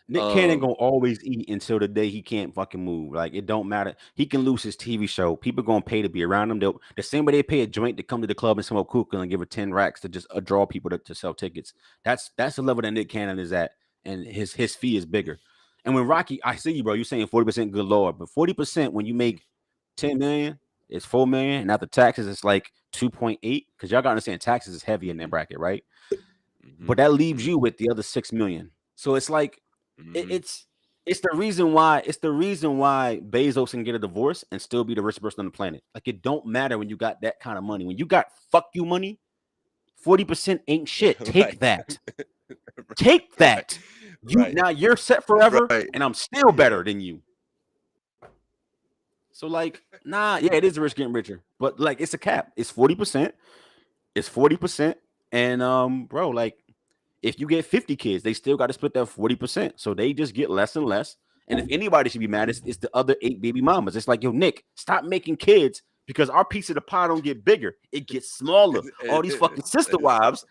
Nick Cannon gonna always eat until the day he can't fucking move. Like it don't matter. He can lose his TV show. People gonna pay to be around him. The same way they pay a joint to come to the club and smoke hookah and give her 10 racks to just draw people to sell tickets. That's the level that Nick Cannon is at, and his fee is bigger. And when Rocky, I see you, bro. You're saying 40%, good lord, but 40% when you make 10 million, it's 4 million, and after taxes, it's like 2.8. Because y'all gotta understand, taxes is heavy in that bracket, right? Mm-hmm. But that leaves you with the other 6 million. So it's like it's the reason why Bezos can get a divorce and still be the richest person on the planet. Like it don't matter when you got that kind of money. When you got fuck you money, 40% ain't shit. Take that. Take that. Now you're set forever, and I'm still better than you. So like, nah, yeah, it is the rich getting richer, but like it's a cap. It's 40%. It's 40%, and bro, like if you get 50 kids, they still got to split that 40%. So they just get less and less. And if anybody should be mad, it's the other 8 baby mamas. It's like, yo, Nick, stop making kids because our piece of the pie don't get bigger. It gets smaller. All these fucking sister wives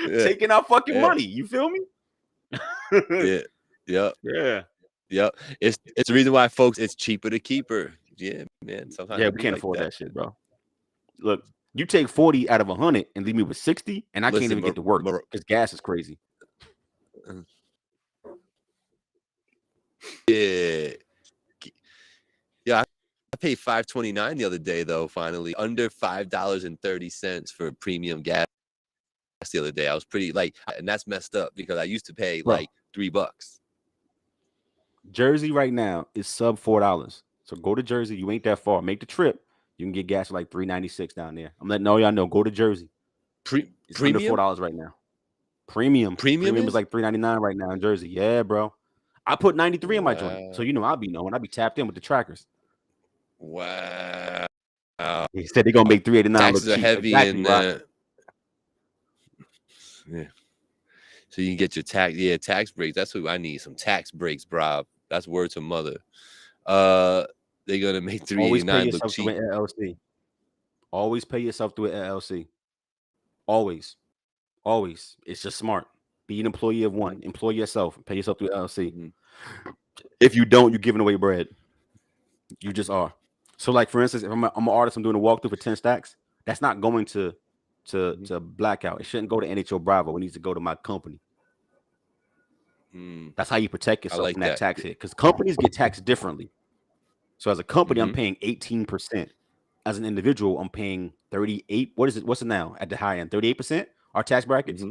taking our fucking money. You feel me? Yeah. It's the reason why, folks, it's cheaper to keep her. Yeah, man. Sometimes we can't afford that shit, bro. Look, you take 40 out of 100 and leave me with 60, and I can't even get to work because gas is crazy. Yeah. I paid $5.29 the other day, though. Finally, under $5.30 for premium gas the other day. I was pretty and that's messed up because I used to pay like $3. Jersey right now is sub $4. So go to Jersey. You ain't that far. Make the trip. You can get gas for like $3.96 down there. I'm letting all y'all know. Go to Jersey. It's under $4 right now. Premium is like $3.99 right now in Jersey. Yeah, bro. I put 93 in my joint, so you know I'll be knowing. I'll be tapped in with the trackers. Wow. He said they're gonna make $3.89. Taxes are heavy, exactly, yeah. So you can get your tax breaks. That's what I need. Some tax breaks, bro. That's word to mother. They're gonna make $3.89 look cheap. LLC. Always pay yourself through an LLC. Always. It's just smart. Be an employee of one. Employ yourself. Pay yourself through LLC. Mm-hmm. If you don't, you're giving away bread. You just are. So, like for instance, if I'm an artist, I'm doing a walkthrough for 10 stacks. That's not going to Blackout. It shouldn't go to NHL Bravo. It needs to go to my company. That's how you protect yourself from that tax hit. Because companies get taxed differently. So as a company, I'm paying 18%. As an individual, I'm paying 38. What is it? What's it now at the high end? 38%? Our tax brackets.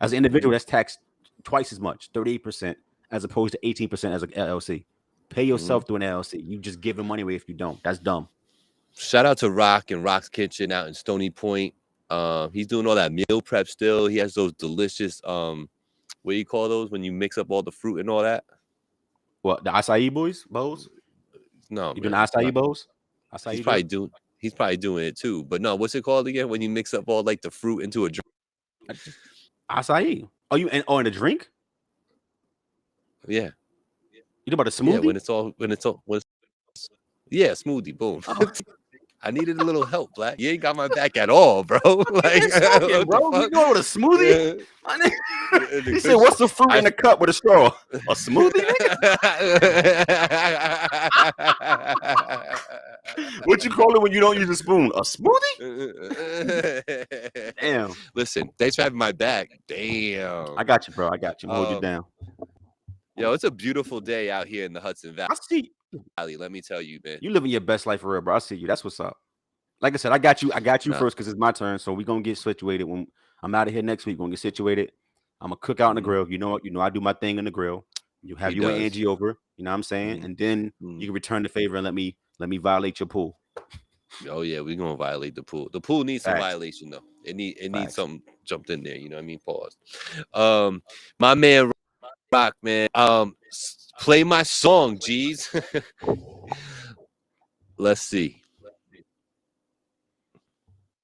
As an individual, that's taxed twice as much, 38%, as opposed to 18% as an LLC. Pay yourself through an LLC. You just giving money away if you don't. That's dumb. Shout out to Rock and Rock's Kitchen out in Stony Point. He's doing all that meal prep still. He has those delicious what do you call those when you mix up all the fruit and all that? What, the acai bowls? No, you doing acai bowls? Acai he's probably doing it too. But no, what's it called again? When you mix up all like the fruit into a drink? Acai. Oh, in a drink? Yeah. You know about a smoothie? Yeah, when it's yeah, smoothie. Boom. Oh. I needed a little help, Black. You ain't got my back at all, bro. Like, talking, bro. You know what a smoothie? Yeah. He said, "What's the fruit in the cup with a straw? A smoothie, nigga?" What you call it when you don't use a spoon? A smoothie? Damn. Listen, thanks for having my back. Damn. I got you, bro. I got you. Hold you down. Yo, it's a beautiful day out here in the Hudson Valley. I see. Let me tell you, man. You living your best life for real, bro. I see you. That's what's up. Like I said, I got you first because it's my turn. So we're gonna get situated. When I'm out of here next week, we're gonna get situated. I'm gonna cook out on the grill. You know, I do my thing on the grill. You have you and Angie over, you know what I'm saying? And then you can return the favor and let me violate your pool. Oh yeah, we're gonna violate the pool. The pool needs some violation though. It needs something jumped in there, you know what I mean? Pause. My man Rock, man. Play my song, G's. Let's see.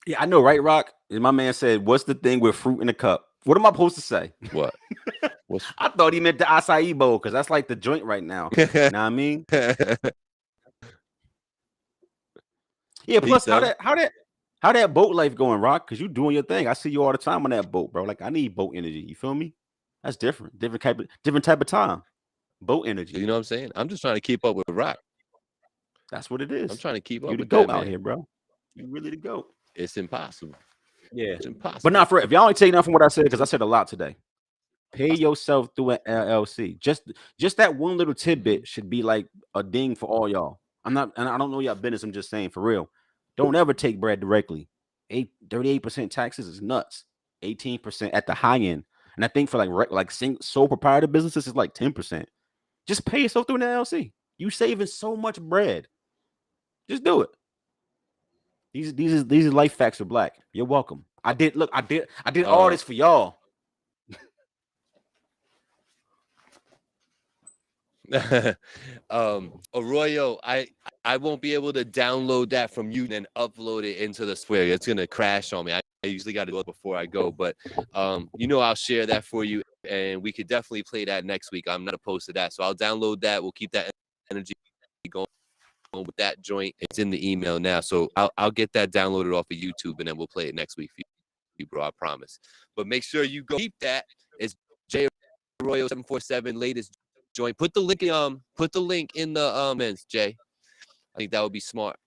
Yeah, I know, right, Rock? And my man said, "What's the thing with fruit in a cup?" What am I supposed to say? What? I thought he meant the acai bowl because that's like the joint right now. You know what I mean? Yeah. Plus, how that boat life going, Rock? Because you doing your thing. I see you all the time on that boat, bro. Like I need boat energy. You feel me? That's different. Different type of time. Boat energy. You know what I'm saying? I'm just trying to keep up with Rock. That's what it is. I'm trying to keep up with the goat out here, bro. You really the goat. It's impossible. Yeah, it's impossible. But not for if y'all ain't taking nothing from what I said, because I said a lot today. Pay yourself through an LLC. Just that one little tidbit should be like a ding for all y'all. I don't know y'all business. I'm just saying for real. Don't ever take bread directly. 38% taxes is nuts. 18% at the high end, and I think for like sole proprietor businesses is like 10%. Just pay yourself through an LLC. You saving so much bread. Just do it. These are life facts for Black. You're welcome. I did all this for y'all. Arroyo, I won't be able to download that from you and upload it into the square. It's gonna crash on me. I usually got to do it before I go, but I'll share that for you, and we could definitely play that next week. I'm not opposed to that, so I'll download that. We'll keep that energy going with that joint. It's in the email now, so I'll get that downloaded off of YouTube, and then we'll play it next week for you, bro. I promise. But make sure you go keep that. It's J Arroyo 747 latest joint. Put the link in the comments, Jay. I think that would be smart.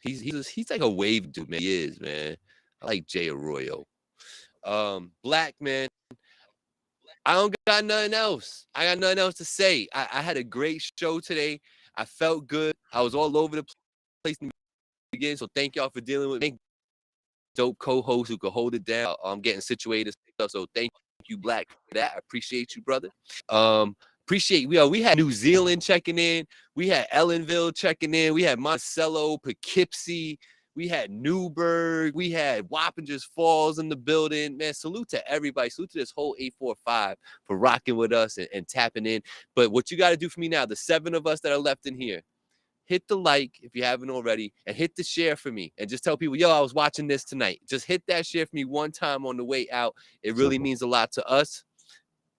He's like a wave dude, man. He is, man. I like Jay Arroyo. Black, man. I don't got nothing else. I got nothing else to say. I had a great show today. I felt good. I was all over the place in the beginning, so thank y'all for dealing with me. Dope co-host who could hold it down. I'm getting situated stuff, so thank you, Black, for that. I appreciate you, brother. We had New Zealand checking in. We had Ellenville checking in. We had Monticello, Poughkeepsie. We had Newburgh. We had Wappingers Falls in the building. Man, salute to everybody. Salute to this whole 845 for rocking with us and tapping in. But what you got to do for me now, the 7 of us that are left in here, hit the like if you haven't already, and hit the share for me. And just tell people, yo, I was watching this tonight. Just hit that share for me one time on the way out. It really means a lot to us.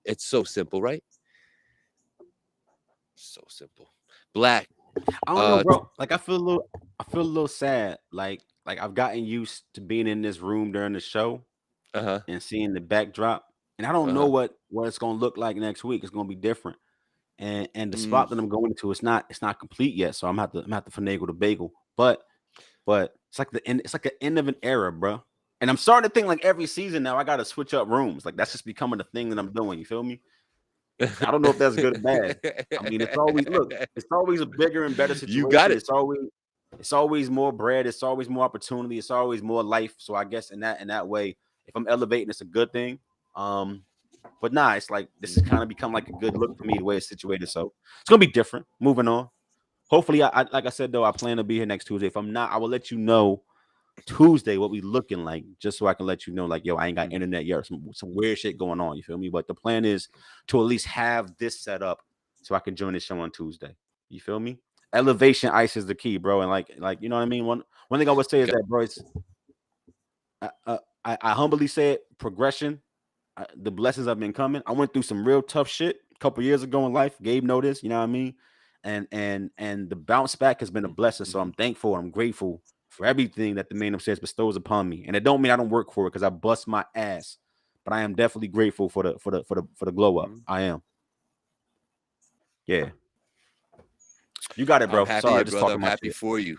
It's so simple, right? So simple. Black. I don't know, bro. Like I feel a little sad. Like I've gotten used to being in this room during the show and seeing the backdrop. And I don't know what it's gonna look like next week. It's gonna be different. And the spot that I'm going to, it's not complete yet. So I'm have to finagle the bagel. But it's like the end of an era, bro. And I'm starting to think like every season now I gotta switch up rooms. Like that's just becoming a thing that I'm doing. You feel me? I don't know if that's good or bad. I mean, it's always a bigger and better situation. You got it. It's always It's always more bread. It's always more opportunity. It's always more life. So I guess in that way, if I'm elevating, it's a good thing. But nah, it's like this has kind of become like a good look for me the way it's situated. So it's gonna be different. Moving on. Hopefully, I like I said though, I plan to be here next Tuesday. If I'm not, I will let you know Tuesday what we looking like, just so I can let you know, like, yo, I ain't got internet yet, or some weird shit going on. You feel me? But the plan is to at least have this set up so I can join the show on Tuesday. You feel me? Elevation ice is the key, bro. And like you know what I mean. One thing I would say is that, bro, it's I humbly say it, progression. The blessings have been coming. I went through some real tough shit a couple years ago in life. Gabe know this, you know what I mean? And the bounce back has been a blessing. So I'm thankful. I'm grateful for everything that the man upstairs bestows upon me. And it don't mean I don't work for it because I bust my ass. But I am definitely grateful for the glow up. I am. Yeah. You got it, bro. I'm happy, Sorry, just brother. talking I'm happy shit. for you.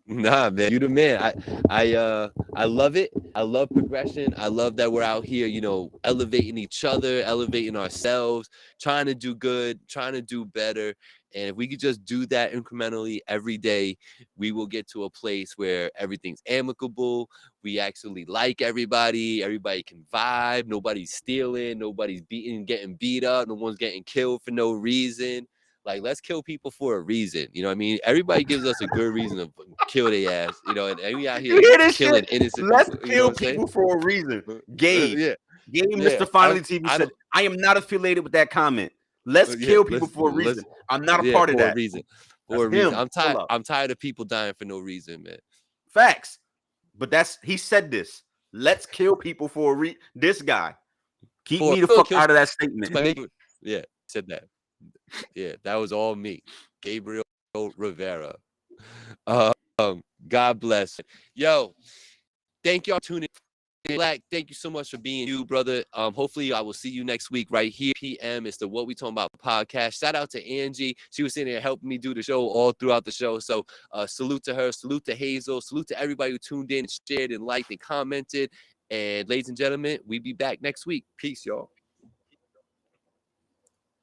Nah, man, you the man. I love it. I love progression. I love that we're out here, you know, elevating each other, elevating ourselves, trying to do good, trying to do better. And if we could just do that incrementally every day, we will get to a place where everything's amicable. We actually like everybody. Everybody can vibe. Nobody's stealing. Nobody's getting beat up. No one's getting killed for no reason. Like, let's kill people for a reason. You know what I mean? Everybody gives us a good reason to kill their ass. You know, and we out here killing innocent Let's people. You kill know what I'm people saying? for a reason. Gabe. Yeah. Gabe, Yeah. Mr. Finally TV said, I am not affiliated with that comment. Let's kill people for a reason. I'm not a part of that. For a reason. That's For a reason. him. I'm tired of people dying for no reason, man. Facts. But he said this. Let's kill people for this guy. Keep me the fuck out of that statement. Yeah, said that. Yeah, that was all me. Gabriel Rivera. God bless. Yo, thank y'all for tuning in. Black, thank you so much for being you, brother. Hopefully I will see you next week right here, PM. It's the What We Talking About podcast. Shout out to Angie. She was sitting there helping me do the show all throughout the show. So salute to her, salute to Hazel, salute to everybody who tuned in, shared and liked and commented. And ladies and gentlemen, we'll be back next week. Peace, y'all.